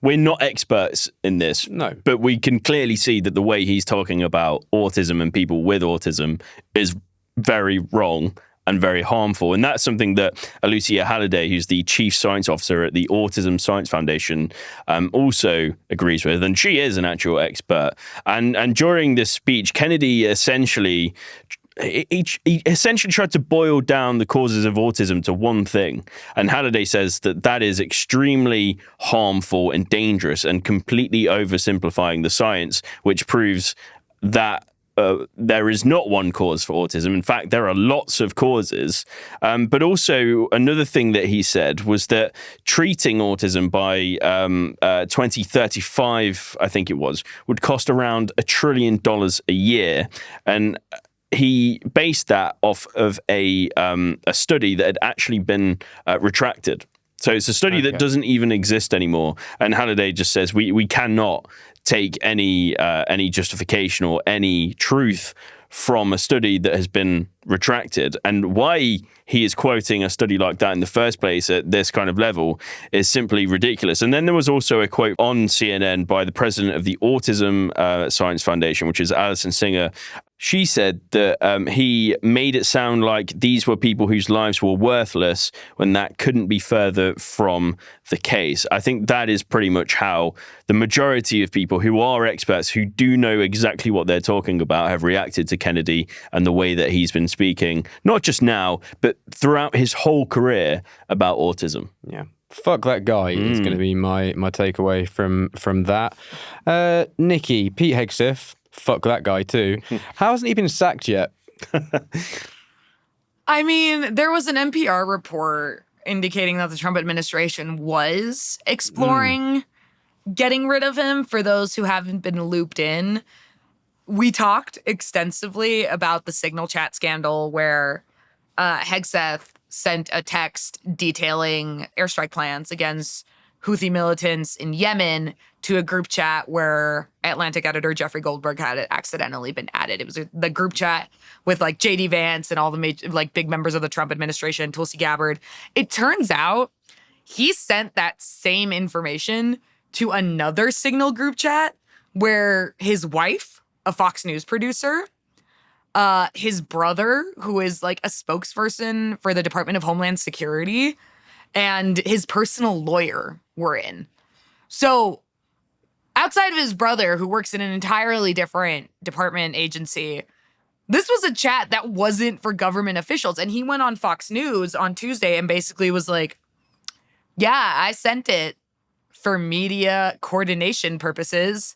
we're not experts in this. No. But we can clearly see that the way he's talking about autism and people with autism is very wrong and very harmful. And that's something that Alicia Halliday, who's the chief science officer at the Autism Science Foundation, also agrees with. And she is an actual expert. And during this speech, Kennedy essentially tried to boil down the causes of autism to one thing. And Halliday says that is extremely harmful and dangerous and completely oversimplifying the science, which proves that there is not one cause for autism. In fact, there are lots of causes. But also another thing that he said was that treating autism by 2035, I think it was, would cost around $1 trillion a year. And he based that off of a study that had actually been retracted. So it's a study that doesn't even exist anymore. And Halliday just says we cannot take any justification or any truth from a study that has been retracted. And why he is quoting a study like that in the first place at this kind of level is simply ridiculous. And then there was also a quote on CNN by the president of the Autism Science Foundation, which is Alison Singer. She said that he made it sound like these were people whose lives were worthless when that couldn't be further from the case. I think that is pretty much how the majority of people who are experts, who do know exactly what they're talking about, have reacted to Kennedy and the way that he's been speaking, not just now, but throughout his whole career about autism. Yeah. Fuck that guy is going to be my takeaway from that. Nikki, Pete Hegseth, fuck that guy too. How hasn't he been sacked yet? I mean, there was an NPR report indicating that the Trump administration was exploring getting rid of him. For those who haven't been looped in, we talked extensively about the Signal chat scandal where Hegseth sent a text detailing airstrike plans against Houthi militants in Yemen to a group chat where Atlantic editor Jeffrey Goldberg had accidentally been added. It was the group chat with like JD Vance and all the major, like big members of the Trump administration, Tulsi Gabbard. It turns out he sent that same information to another Signal group chat where his wife, a Fox News producer, his brother, who is like a spokesperson for the Department of Homeland Security, and his personal lawyer were in. So outside of his brother, who works in an entirely different department agency, this was a chat that wasn't for government officials. And he went on Fox News on Tuesday and basically was like, yeah, I sent it for media coordination purposes.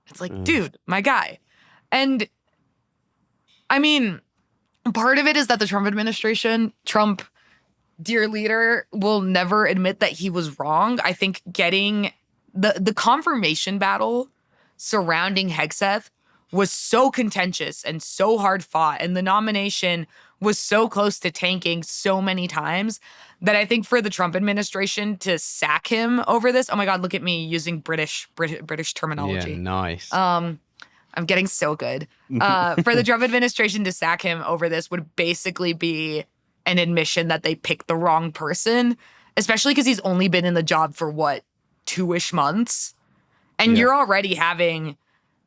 It's like, dude, my guy. And I mean, part of it is that the Trump administration, Trump, dear leader, will never admit that he was wrong. I think getting the confirmation battle surrounding Hegseth was so contentious and so hard fought, and the nomination was so close to tanking so many times that I think for the Trump administration to sack him over this, oh my God, look at me using British terminology. Yeah, nice. I'm getting so good. For the Trump administration to sack him over this would basically be an admission that they picked the wrong person, especially because he's only been in the job for, 2-ish months? And you're already having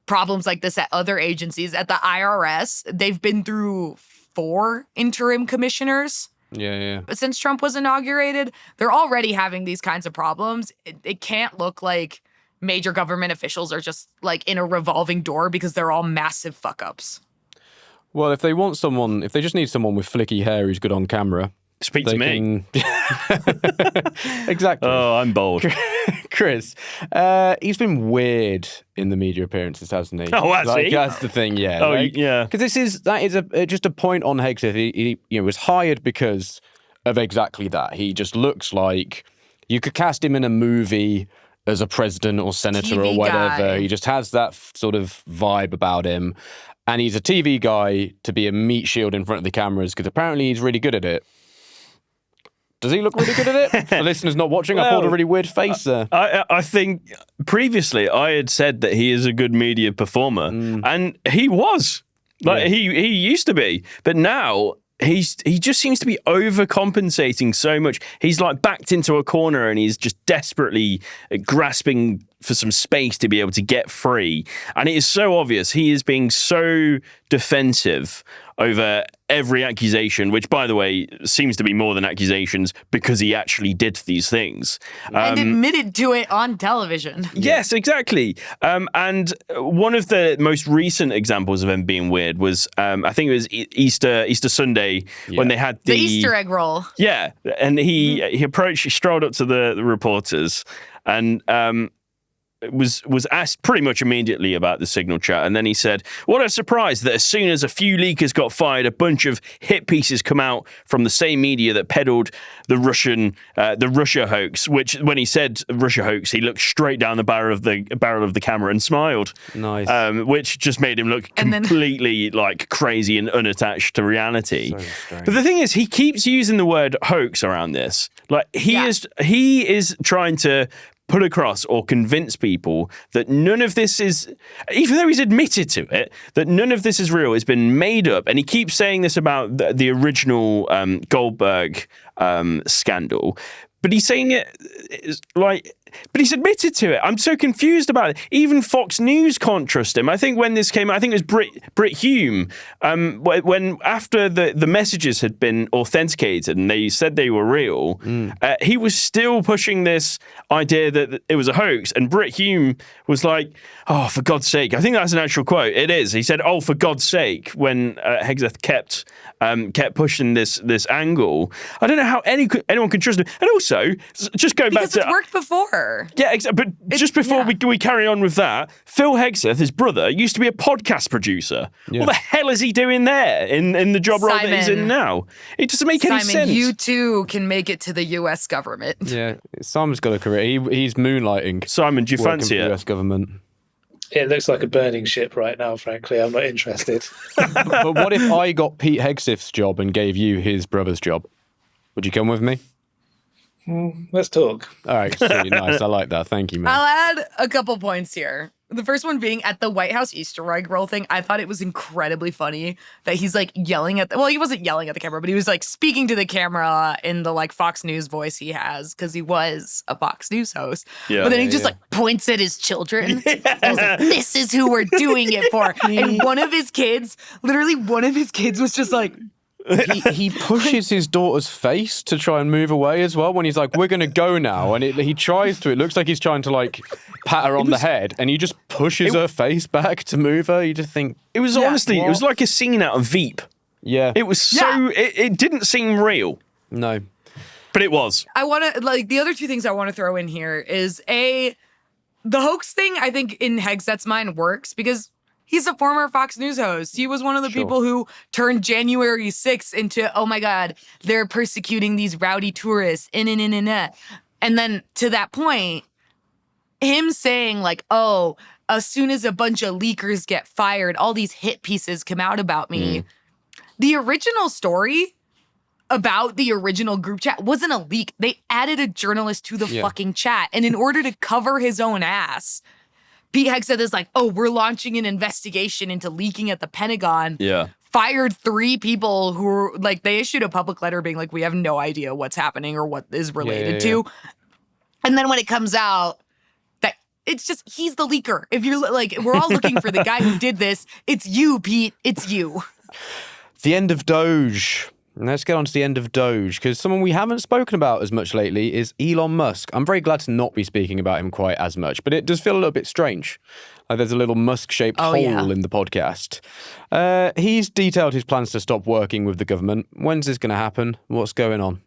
problems like this at other agencies. At the IRS, they've been through 4 interim commissioners. Yeah. Since Trump was inaugurated, they're already having these kinds of problems. It can't look like major government officials are just like in a revolving door because they're all massive fuck ups. Well, if they just need someone with flicky hair who's good on camera. Speak to me. Exactly. Oh, I'm bold. Chris, he's been weird in the media appearances, hasn't he? Oh, has he? That's the thing, yeah. Oh, yeah. Because that is just a point on Hegseth. He was hired because of exactly that. He just looks like you could cast him in a movie as a president or senator TV or whatever. guy. He just has that sort of vibe about him. And he's a TV guy to be a meat shield in front of the cameras because apparently he's really good at it. Does he look really good at it? For listeners not watching, I pulled a really weird face there. I think previously I had said that he is a good media performer, and he was. He used to be. But now he just seems to be overcompensating so much. He's like backed into a corner and he's just desperately grasping for some space to be able to get free. And it is so obvious. He is being so defensive over every accusation, which, by the way, seems to be more than accusations because he actually did these things. And admitted to it on television. Yes, exactly. And one of the most recent examples of him being weird was, I think it was Easter Sunday when they had the Easter egg roll. Yeah, and he strolled up to the reporters and was asked pretty much immediately about the Signal chat, and then he said, "What a surprise that as soon as a few leakers got fired, a bunch of hit pieces come out from the same media that peddled the Russia hoax." Which, when he said Russia hoax, he looked straight down the barrel of the camera and smiled. Nice. Which just made him look completely like crazy and unattached to reality. So strange. But the thing is, he keeps using the word hoax around this. Like he is trying to put across or convince people that none of this is, even though he's admitted to it, that none of this is real. It's been made up. And he keeps saying this about the original Goldberg scandal. But he's saying it but he's admitted to it. I'm so confused about it. Even Fox News can't trust him. I think when this came out, I think it was Brit Hume, when after the messages had been authenticated and they said they were real, he was still pushing this idea that it was a hoax. And Brit Hume was like, "Oh, for God's sake." I think that's an actual quote. It is. He said, "Oh, for God's sake," when Hegseth kept pushing this angle. I don't know how anyone can trust him. And also, just going back to... Because it's worked before. Yeah, but just before we carry on with that, Phil Hegseth, his brother, used to be a podcast producer. Yeah. What the hell is he doing there in the job role that he's in now? It doesn't make any sense. You too can make it to the U.S. government. Yeah, Simon's got a career. He's moonlighting. Simon, do you fancy it? U.S. government. It looks like a burning ship right now, frankly. I'm not interested. But what if I got Pete Hegseth's job and gave you his brother's job? Would you come with me? Let's talk. All right, sweet, nice. I like that. Thank you, man. I'll add a couple points here. The first one being at the White House Easter egg roll thing. I thought it was incredibly funny that he's like yelling at well, he wasn't yelling at the camera, but he was like speaking to the camera in the like Fox News voice he has because he was a Fox News host. Yeah, but then he just like points at his children. And he's like, "This is who we're doing it for." And one of his kids was just like, He pushes his daughter's face to try and move away as well when he's like, "We're going to go now." And he tries to. It looks like he's trying to like pat her on the head and he just pushes her face back to move her. You just think... It was honestly, it was like a scene out of Veep. Yeah. It was so... It didn't seem real. No. But it was. I want to... Like, the other two things I want to throw in here is the hoax thing, I think, in Hegseth's mind works because... He's a former Fox News host. He was one of the people who turned January 6th into, oh my God, they're persecuting these rowdy tourists. And then to that point, him saying like, "Oh, as soon as a bunch of leakers get fired, all these hit pieces come out about me." The original story about the original group chat wasn't a leak. They added a journalist to the fucking chat. And in order to cover his own ass, Pete Hegseth is like, "Oh, we're launching an investigation into leaking at the Pentagon." Yeah. Fired 3 people who were like, they issued a public letter being like, "We have no idea what's happening or what is related to." And then when it comes out that it's just, he's the leaker. If you're like, we're all looking for the guy who did this. It's you, Pete. It's you. The end of Doge. Let's get on to the end of Doge, because someone we haven't spoken about as much lately is Elon Musk. I'm very glad to not be speaking about him quite as much, but it does feel a little bit strange. Like there's a little Musk-shaped hole in the podcast. He's detailed his plans to stop working with the government. When's this going to happen? What's going on?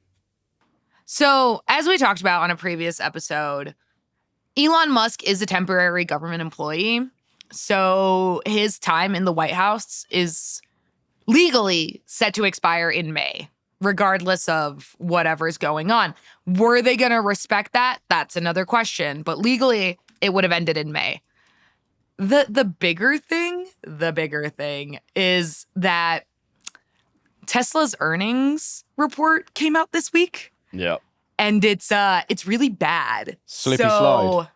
So, as we talked about on a previous episode, Elon Musk is a temporary government employee. So his time in the White House is legally set to expire in May, regardless of whatever's going on. Were they going to respect that? That's another question. But legally, it would have ended in May. The bigger thing is that Tesla's earnings report came out this week. Yeah. And it's really bad. Slippy slide.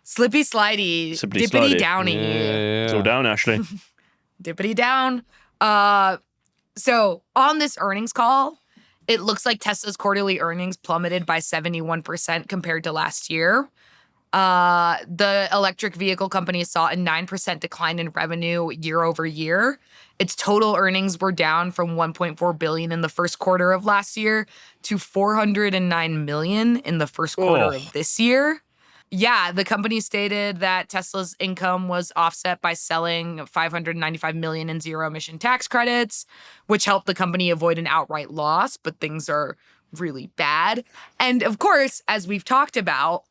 Slippy slidey. Dippity downy. Yeah. It's all down, Ashley. Dippity down. So on this earnings call, it looks like Tesla's quarterly earnings plummeted by 71% compared to last year. The electric vehicle company saw a 9% decline in revenue year over year. Its total earnings were down from $1.4 billion in the first quarter of last year to $409 million in the first quarter of this year. Yeah, the company stated that Tesla's income was offset by selling $595 million in zero-emission tax credits, which helped the company avoid an outright loss, but things are really bad. And of course, as we've talked about,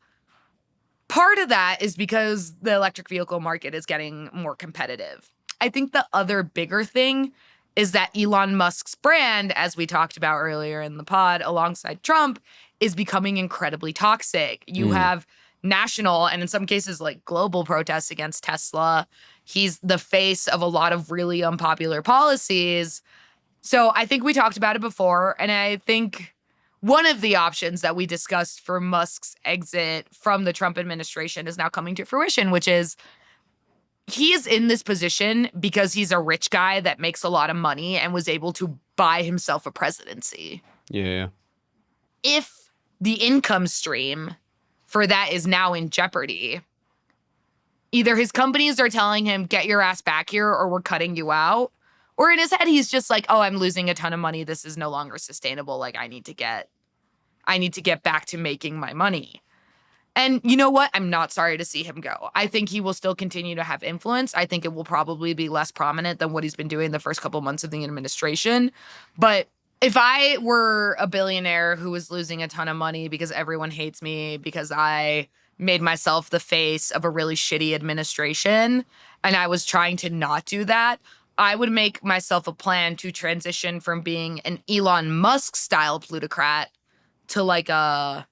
part of that is because the electric vehicle market is getting more competitive. I think the other bigger thing is that Elon Musk's brand, as we talked about earlier in the pod alongside Trump, is becoming incredibly toxic. You have national and in some cases like global protests against Tesla. He's the face of a lot of really unpopular policies. So I think we talked about it before, and I think one of the options that we discussed for Musk's exit from the Trump administration is now coming to fruition, which is he is in this position because he's a rich guy that makes a lot of money and was able to buy himself a presidency. Yeah. If the income stream for that is now in jeopardy, either his companies are telling him, get your ass back here or we're cutting you out. Or in his head, he's just like, oh, I'm losing a ton of money. This is no longer sustainable. Like, I need to get back to making my money. And you know what? I'm not sorry to see him go. I think he will still continue to have influence. I think it will probably be less prominent than what he's been doing the first couple months of the administration. But if I were a billionaire who was losing a ton of money because everyone hates me, because I made myself the face of a really shitty administration, and I was trying to not do that, I would make myself a plan to transition from being an Elon Musk style plutocrat to like a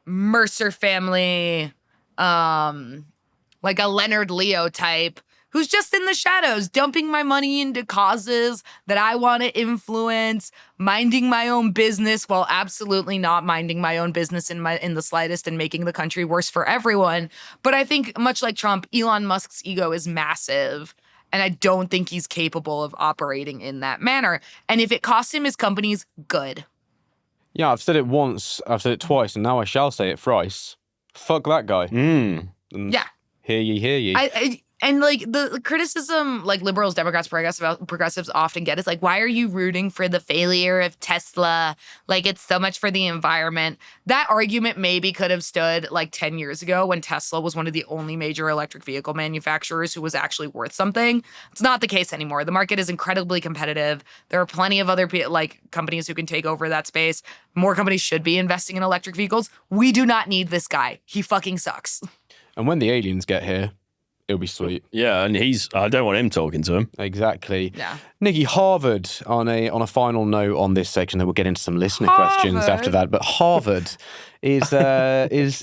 Mercer family, like a Leonard Leo type who's just in the shadows, dumping my money into causes that I want to influence, minding my own business while absolutely not minding my own business in the slightest and making the country worse for everyone. But I think much like Trump, Elon Musk's ego is massive. And I don't think he's capable of operating in that manner. And if it costs him his companies, good. Yeah, I've said it once, I've said it twice, and now I shall say it thrice. Fuck that guy. Yeah. Hear ye, hear ye. And like the criticism like liberals, Democrats, progressives often get is like, why are you rooting for the failure of Tesla? Like, it's so much for the environment. That argument maybe could have stood like 10 years ago when Tesla was one of the only major electric vehicle manufacturers who was actually worth something. It's not the case anymore. The market is incredibly competitive. There are plenty of other like companies who can take over that space. More companies should be investing in electric vehicles. We do not need this guy. He fucking sucks. And when the aliens get here, it'll be sweet. Yeah, and I don't want him talking to him. Exactly. Yeah. Nikki, Harvard, on a final note on this section, then we'll get into some listener questions after that. But Harvard is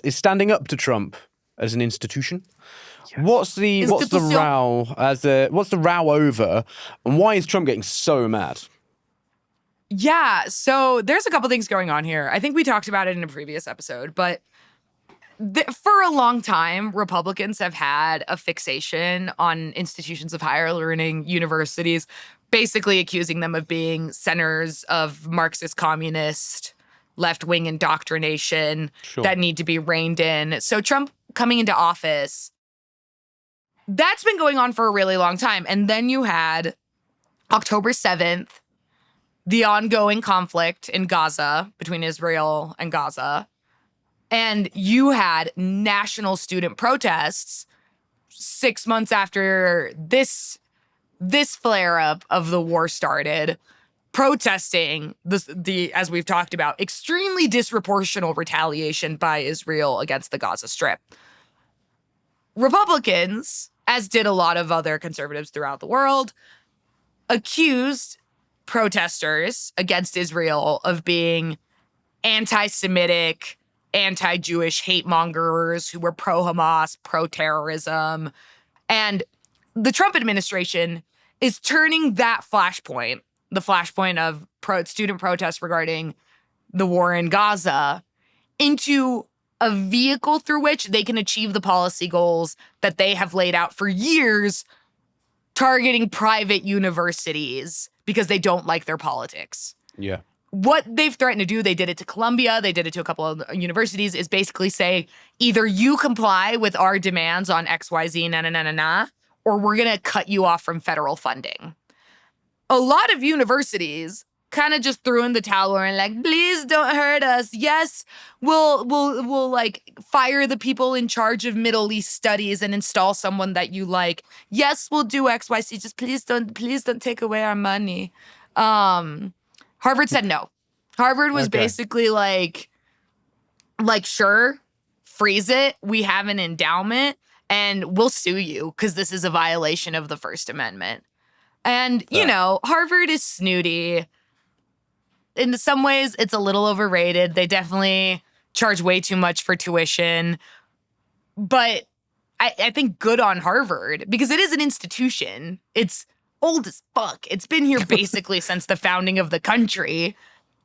standing up to Trump as an institution. Yeah. What's the row over, and why is Trump getting so mad? Yeah, so there's a couple things going on here. I think we talked about it in a previous episode, but for a long time, Republicans have had a fixation on institutions of higher learning, universities, basically accusing them of being centers of Marxist, communist, left-wing indoctrination that need to be reined in. So Trump coming into office, that's been going on for a really long time. And then you had October 7th, the ongoing conflict in Gaza between Israel and Gaza. And you had national student protests 6 months after this flare-up of the war started, protesting the as we've talked about, extremely disproportional retaliation by Israel against the Gaza Strip. Republicans, as did a lot of other conservatives throughout the world, accused protesters against Israel of being anti-Semitic, anti-Jewish hate mongers who were pro-Hamas, pro-terrorism. And the Trump administration is turning that flashpoint, the flashpoint of student protests regarding the war in Gaza, into a vehicle through which they can achieve the policy goals that they have laid out for years targeting private universities because they don't like their politics. Yeah. What they've threatened to do, they did it to Columbia, they did it to a couple of universities, is basically say, either you comply with our demands on XYZ, or we're going to cut you off from federal funding. A lot of universities kind of just threw in the towel and like, please don't hurt us. Yes, we'll like fire the people in charge of Middle East studies and install someone that you like. Yes, we'll do XYZ. Just please don't take away our money. Harvard said no. Harvard was basically like, sure, freeze it. We have an endowment and we'll sue you because this is a violation of the First Amendment. And, you know, Harvard is snooty. In some ways, it's a little overrated. They definitely charge way too much for tuition. But I think good on Harvard because it is an institution. It's old as fuck. It's been here basically since the founding of the country.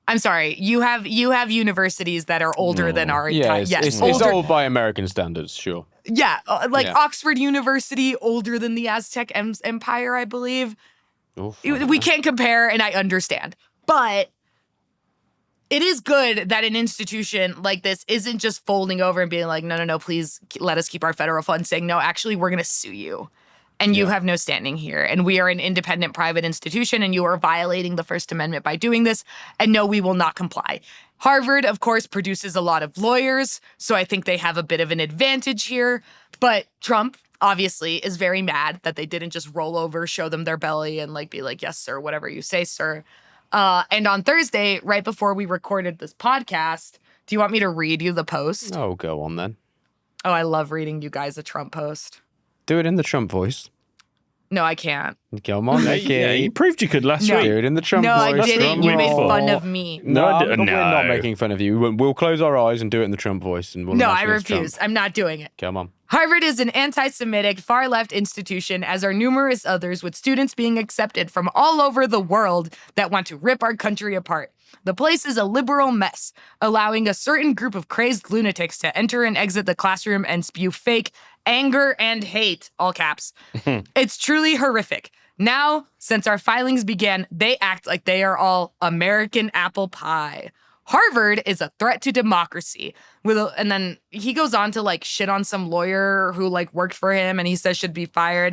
I'm sorry. You have universities that are older than our entire. Yes, it's old by American standards, sure. Yeah, Oxford University, older than the Aztec Empire, I believe. Oof, we can't compare, and I understand. But it is good that an institution like this isn't just folding over and being like, no, please let us keep our federal funds, saying, no, actually, we're going to sue you. And you have no standing here. And we are an independent private institution, and you are violating the First Amendment by doing this. And no, we will not comply. Harvard, of course, produces a lot of lawyers, so I think they have a bit of an advantage here. But Trump, obviously, is very mad that they didn't just roll over, show them their belly, and like be like, yes, sir, whatever you say, sir. And on Thursday, right before we recorded this podcast, do you want me to read you the post? Oh, go on then. Oh, I love reading you guys a Trump post. Do it in the Trump voice. No, I can't. Come on, Nikki. Yeah, you proved you could last week. Do it in the Trump no, voice. No, I didn't. You made fun of me. No, we're not making fun of you. We'll close our eyes and do it in the Trump voice. And we'll no, I refuse. I'm not doing it. Come on. Harvard is an anti-Semitic, far-left institution, as are numerous others, with students being accepted from all over the world that want to rip our country apart. The place is a liberal mess, allowing a certain group of crazed lunatics to enter and exit the classroom and spew fake anger and hate, all caps. It's truly horrific. Now, since our filings began, they act like they are all American apple pie. Harvard is a threat to democracy. And then he goes on to like shit on some lawyer who like worked for him and he says should be fired.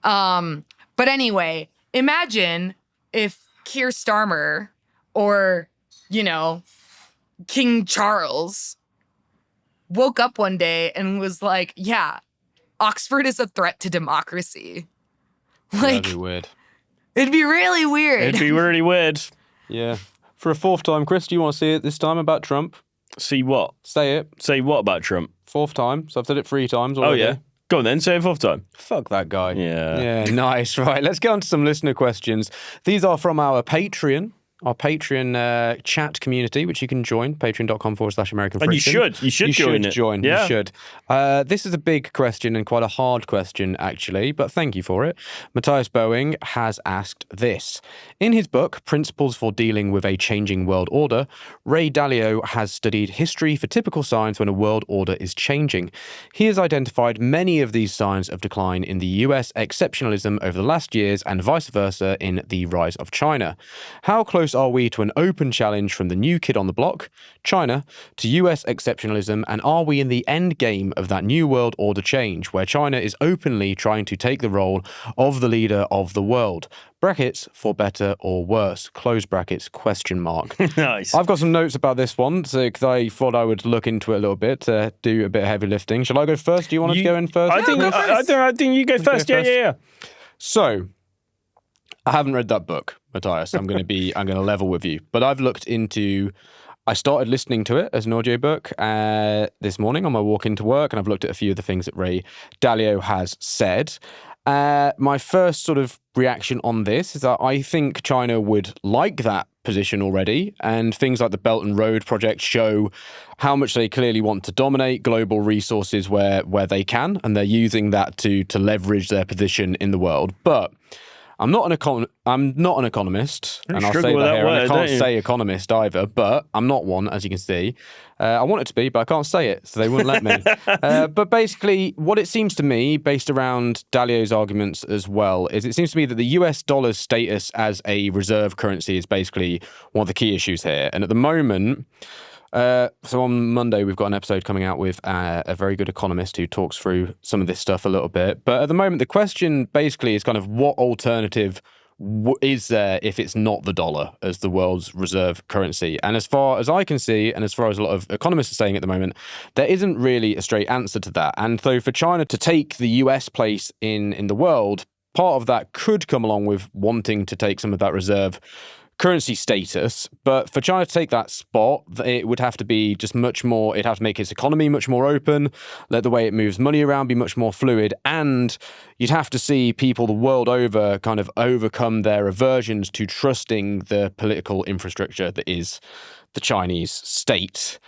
But anyway, imagine if Keir Starmer or, you know, King Charles woke up one day and was like, yeah, Oxford is a threat to democracy. Like, that'd be weird. It'd be really weird. It'd be really weird. Yeah. For a fourth time, Chris, do you want to see it this time about Trump? See what? Say it. Say what about Trump? Fourth time. So I've said it 3 times already. Oh, yeah. Go on then, say it fourth time. Fuck that guy. Yeah. Yeah, nice. Right, let's get on to some listener questions. These are from our Patreon chat community, which you can join, patreon.com/American And Friction. you should join it. You should. This is a big question and quite a hard question, actually, but thank you for it. Matthias Boeing has asked this. In his book, Principles for Dealing with a Changing World Order, Ray Dalio has studied history for typical signs when a world order is changing. He has identified many of these signs of decline in the US exceptionalism over the last years and vice versa in the rise of China. How close are we to an open challenge from the new kid on the block, China, to US exceptionalism, and are we in the end game of that new world order change, where China is openly trying to take the role of the leader of the world? Brackets, for better or worse, close brackets, question mark. Nice. I've got some notes about this one, because I thought I would look into it a little bit, do a bit of heavy lifting. Shall I go first? Do you want to go in first? I think you go first. Yeah. So, I haven't read that book, Matthias. I'm going to level with you. But I've looked into, I started listening to it as an audiobook this morning on my walk into work, and I've looked at a few of the things that Ray Dalio has said. My first sort of reaction on this is that I think China would like that position already, and things like the Belt and Road project show how much they clearly want to dominate global resources where they can, and they're using that to leverage their position in the world. But I'm not an economist, and I'll say struggle with that that here. And I word, can't don't you? say economist either, but I'm not one, as you can see. I want it to be, but I can't say it, so they wouldn't let me. But basically, what it seems to me, based around Dalio's arguments as well, is it seems to me that the US dollar's status as a reserve currency is basically one of the key issues here. And at the moment, so on Monday, we've got an episode coming out with a very good economist who talks through some of this stuff a little bit. But at the moment, the question basically is kind of what alternative is there if it's not the dollar as the world's reserve currency? And as far as I can see, and as far as a lot of economists are saying at the moment, there isn't really a straight answer to that. And so for China to take the US place in the world, part of that could come along with wanting to take some of that reserve currency status, but for China to take that spot, it would have to be just much more, it'd have to make its economy much more open, let the way it moves money around be much more fluid, and you'd have to see people the world over kind of overcome their aversions to trusting the political infrastructure that is the Chinese state,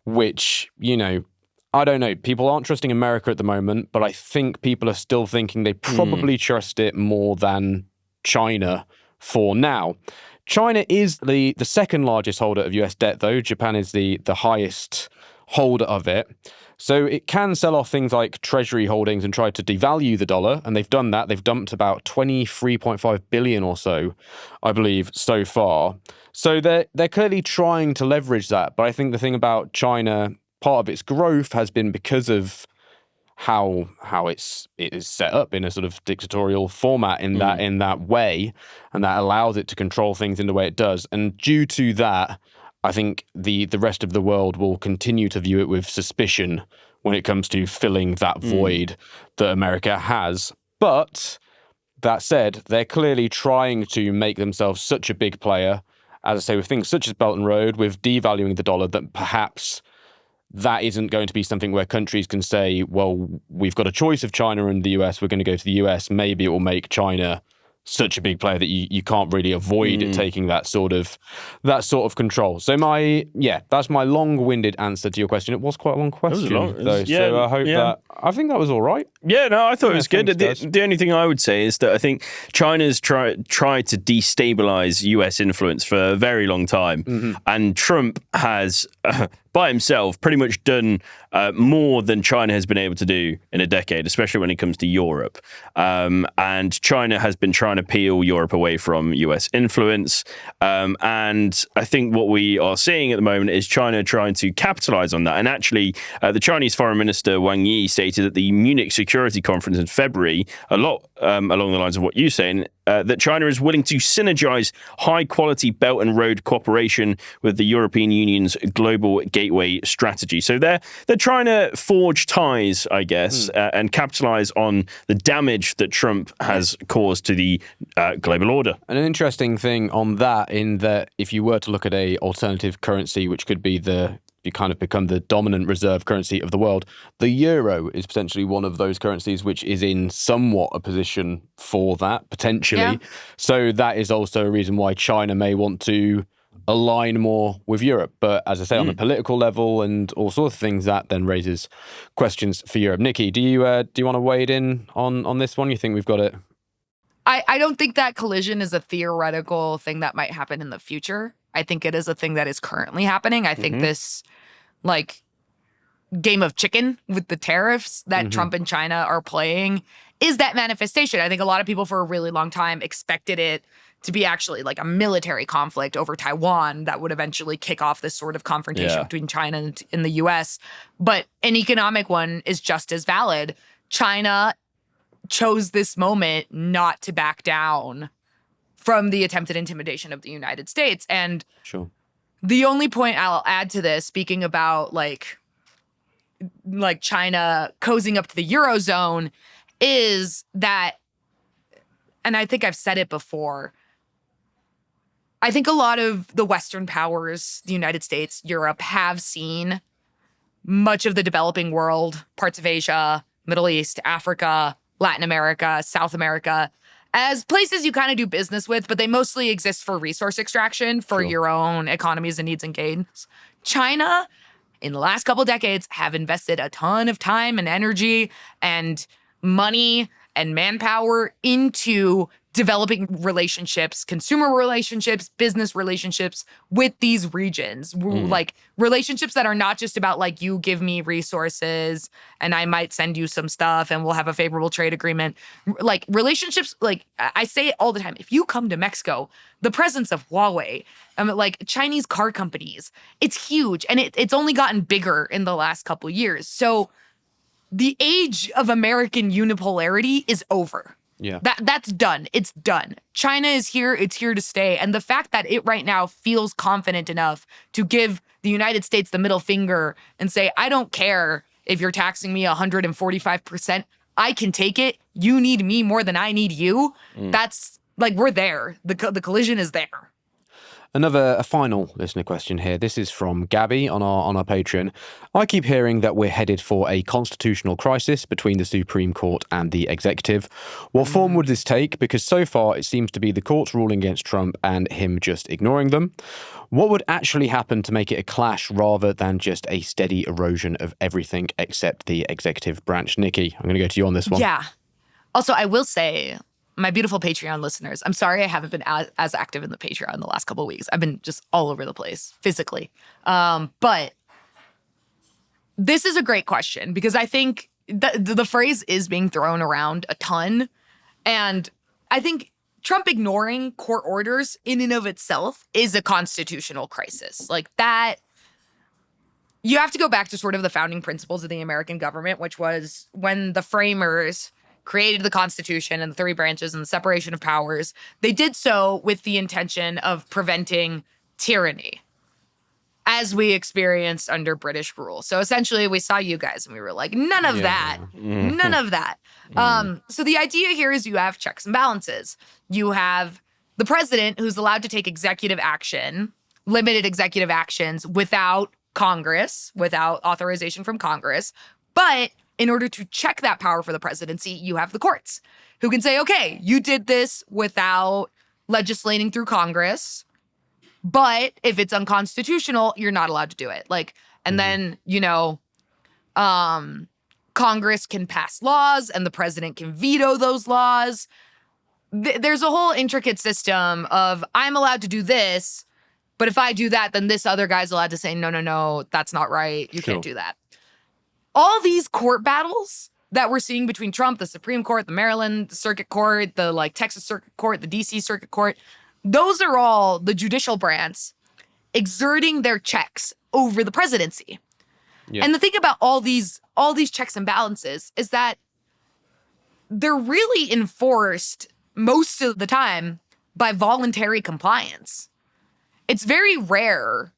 which, you know, I don't know. People aren't trusting America at the moment, but I think people are still thinking they probably trust it more than China for now. China is the second largest holder of US debt, though. Japan is the highest holder of it. So it can sell off things like treasury holdings and try to devalue the dollar, and they've done that. They've dumped about 23.5 billion or so, I believe, so far. So they're clearly trying to leverage that. But I think the thing about China, part of its growth has been because of how it is set up in a sort of dictatorial format in that way, and that allows it to control things in the way it does. And due to that, I think the rest of the world will continue to view it with suspicion when it comes to filling that void that America has. But that said, they're clearly trying to make themselves such a big player, as I say, with things such as Belt and Road, with devaluing the dollar, that perhaps that isn't going to be something where countries can say, well, we've got a choice of China and the US, we're going to go to the US. Maybe it will make China such a big player that you can't really avoid it taking that sort of control. So that's my long-winded answer to your question. It was quite a long question, though. Yeah, so I think that was all right. Yeah, no, I thought it was good. Thanks, The only thing I would say is that I think China's tried to destabilize US influence for a very long time, and Trump has by himself pretty much done more than China has been able to do in a decade, especially when it comes to Europe. And China has been trying to peel Europe away from US influence. And I think what we are seeing at the moment is China trying to capitalize on that. And actually, the Chinese Foreign Minister Wang Yi stated at the Munich Security Conference in February, a lot along the lines of what you're saying, that China is willing to synergize high-quality Belt and Road cooperation with the European Union's global gateway strategy. So they're trying to forge ties, I guess, and capitalize on the damage that Trump has caused to the global order. And an interesting thing on that, in that if you were to look at a alternative currency, which could be you kind of become the dominant reserve currency of the world, the euro is potentially one of those currencies which is in somewhat a position for that, potentially. Yeah. So that is also a reason why China may want to align more with Europe. But as I say, on a political level and all sorts of things, that then raises questions for Europe. Nikki, do you want to wade in on this one? You think we've got it? I don't think that collision is a theoretical thing that might happen in the future. I think it is a thing that is currently happening. I think this, game of chicken with the tariffs that Trump and China are playing is that manifestation. I think a lot of people for a really long time expected it to be actually like a military conflict over Taiwan that would eventually kick off this sort of confrontation between China and the US. But an economic one is just as valid. China chose this moment not to back down from the attempted intimidation of the United States. And the only point I'll add to this, speaking about like China cozying up to the Eurozone, is that, and I think I've said it before, I think a lot of the Western powers, the United States, Europe, have seen much of the developing world, parts of Asia, Middle East, Africa, Latin America, South America, as places you kind of do business with, but they mostly exist for resource extraction for your own economies and needs and gains. China, in the last couple decades, have invested a ton of time and energy and money and manpower into developing relationships, consumer relationships, business relationships with these regions. Like relationships that are not just about like you give me resources and I might send you some stuff and we'll have a favorable trade agreement. Like relationships, like I say it all the time. If you come to Mexico, the presence of Huawei, like Chinese car companies, it's huge. And it's only gotten bigger in the last couple of years. So the age of American unipolarity is over. Yeah. That's done. It's done. China is here. It's here to stay. And the fact that it right now feels confident enough to give the United States the middle finger and say, I don't care if you're taxing me 145%. I can take it. You need me more than I need you. That's like, we're there. The collision is there. A final listener question here. This is from Gabby on our Patreon. I keep hearing that we're headed for a constitutional crisis between the Supreme Court and the executive. What form would this take? Because so far it seems to be the courts ruling against Trump and him just ignoring them. What would actually happen to make it a clash rather than just a steady erosion of everything except the executive branch? Nikki, I'm going to go to you on this one. Yeah. Also, I will say, my beautiful Patreon listeners, I'm sorry I haven't been as active in the Patreon the last couple of weeks. I've been just all over the place physically. But this is a great question because I think the phrase is being thrown around a ton. And I think Trump ignoring court orders in and of itself is a constitutional crisis. Like that, you have to go back to sort of the founding principles of the American government, which was when the framers created the Constitution and the three branches and the separation of powers. They did so with the intention of preventing tyranny, as we experienced under British rule. So essentially, we saw you guys and we were like, none of that. None of that. So the idea here is you have checks and balances. You have the president who's allowed to take executive action, limited executive actions without Congress, without authorization from Congress. But in order to check that power for the presidency, you have the courts who can say, okay, you did this without legislating through Congress, but if it's unconstitutional, you're not allowed to do it. Like, and then, Congress can pass laws and the president can veto those laws. There's a whole intricate system of I'm allowed to do this, but if I do that, then this other guy's allowed to say, no, that's not right. You can't do that. All these court battles that we're seeing between Trump, the Supreme Court, the Maryland Circuit Court, the Texas Circuit Court, the DC Circuit Court, those are all the judicial branch exerting their checks over the presidency. Yeah. And the thing about all these checks and balances is that they're really enforced most of the time by voluntary compliance. It's very rare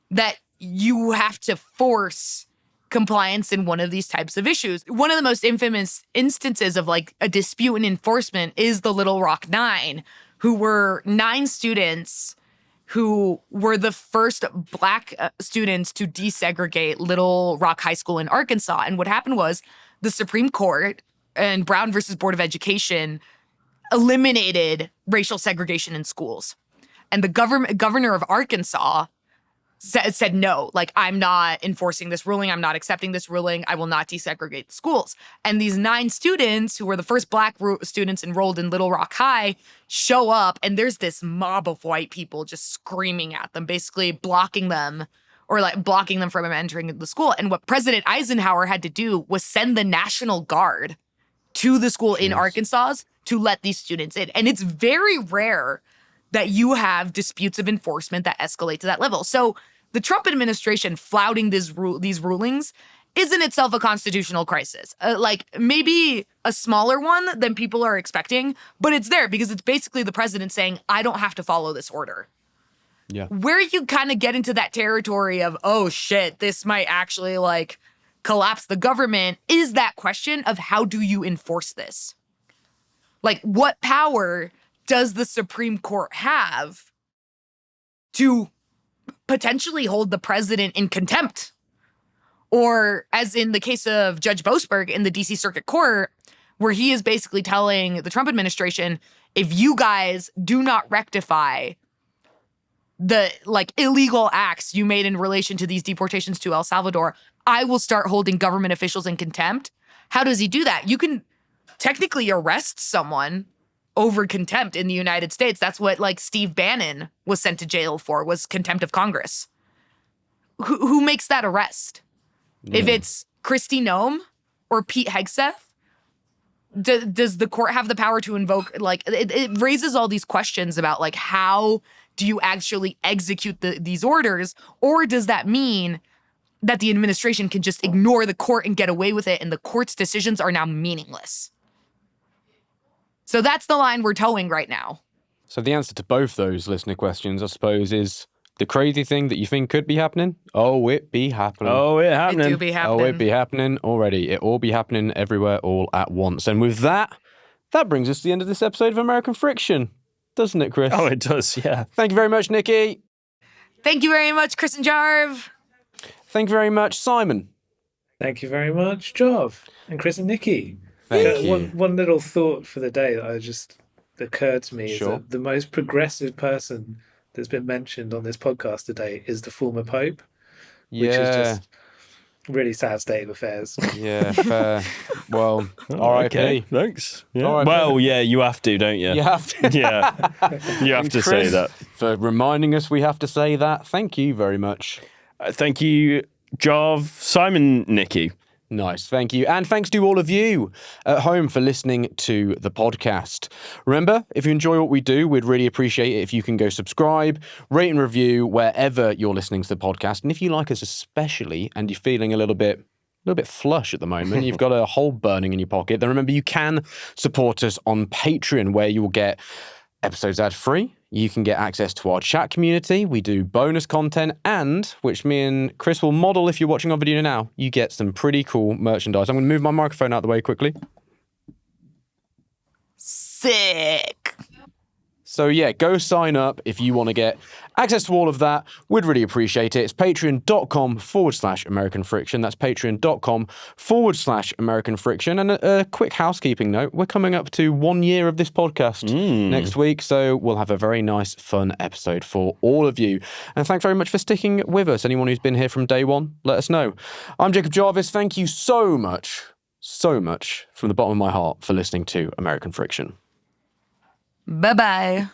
that you have to force compliance in one of these types of issues. One of the most infamous instances of like a dispute in enforcement is the Little Rock Nine, who were 9 students who were the first Black students to desegregate Little Rock High School in Arkansas. And what happened was the Supreme Court and Brown versus Board of Education eliminated racial segregation in schools. And the governor of Arkansas said no, like, I'm not enforcing this ruling. I'm not accepting this ruling. I will not desegregate the schools. And these 9 students who were the first Black students enrolled in Little Rock High show up, and there's this mob of white people just screaming at them, basically blocking them from entering the school. And what President Eisenhower had to do was send the National Guard to the school in Arkansas to let these students in. And it's very rare that you have disputes of enforcement that escalate to that level. So the Trump administration flouting these rulings is in itself a constitutional crisis. Like maybe a smaller one than people are expecting, but it's there because it's basically the president saying, I don't have to follow this order. Yeah. Where you kind of get into that territory of, oh shit, this might actually like collapse the government is that question of how do you enforce this? Like what power does the Supreme Court have to potentially hold the president in contempt? Or as in the case of Judge Boasberg in the DC Circuit Court, where he is basically telling the Trump administration, if you guys do not rectify the like illegal acts you made in relation to these deportations to El Salvador, I will start holding government officials in contempt. How does he do that? You can technically arrest someone over contempt in the United States. That's what like Steve Bannon was sent to jail for, was contempt of Congress. Who makes that arrest? If it's Kristi Noem or Pete Hegseth, does the court have the power to invoke, like, it raises all these questions about, like, how do you actually execute these orders? Or does that mean that the administration can just ignore the court and get away with it, and the court's decisions are now meaningless? So that's the line we're towing right now. So the answer to both those listener questions, I suppose, is the crazy thing that you think could be happening. Oh, it be happening. Oh, it happening. It do be happening. Oh, it be happening already. It all be happening everywhere all at once. And with that brings us to the end of this episode of American Friction. Doesn't it, Chris? Oh, it does, yeah. Thank you very much, Nikki. Thank you very much, Chris and Jarv. Thank you very much, Simon. Thank you very much, Jarv and Chris and Nikki. Thank you. One little thought for the day that occurred to me is Sure. that the most progressive person that's been mentioned on this podcast today is the former Pope, which is just really sad state of affairs. Yeah, fair. Well, RIP. Okay, thanks. Yeah. RIP. Well, yeah, you have to, don't you? You have to. Yeah, you have And to say Chris, that. for reminding us we have to say that. Thank you very much. Thank you, Jarv, Simon, Nikki. Nice, thank you. And thanks to all of you at home for listening to the podcast. Remember, if you enjoy what we do, we'd really appreciate it if you can go subscribe, rate and review wherever you're listening to the podcast. And if you like us especially and you're feeling a little bit flush at the moment, you've got a hole burning in your pocket, then remember you can support us on Patreon, where you will get episodes ad-free. You can get access to our chat community. We do bonus content, and, which me and Chris will model if you're watching our video now, you get some pretty cool merchandise. I'm going to move my microphone out of the way quickly. Sick. So yeah, go sign up if you want to get access to all of that. We'd really appreciate it. It's patreon.com/American Friction. That's patreon.com/American Friction. And a quick housekeeping note, we're coming up to 1 year of this podcast next week, so we'll have a very nice, fun episode for all of you. And thanks very much for sticking with us. Anyone who's been here from day one, let us know. I'm Jacob Jarvis. Thank you so much from the bottom of my heart for listening to American Friction. Bye-bye.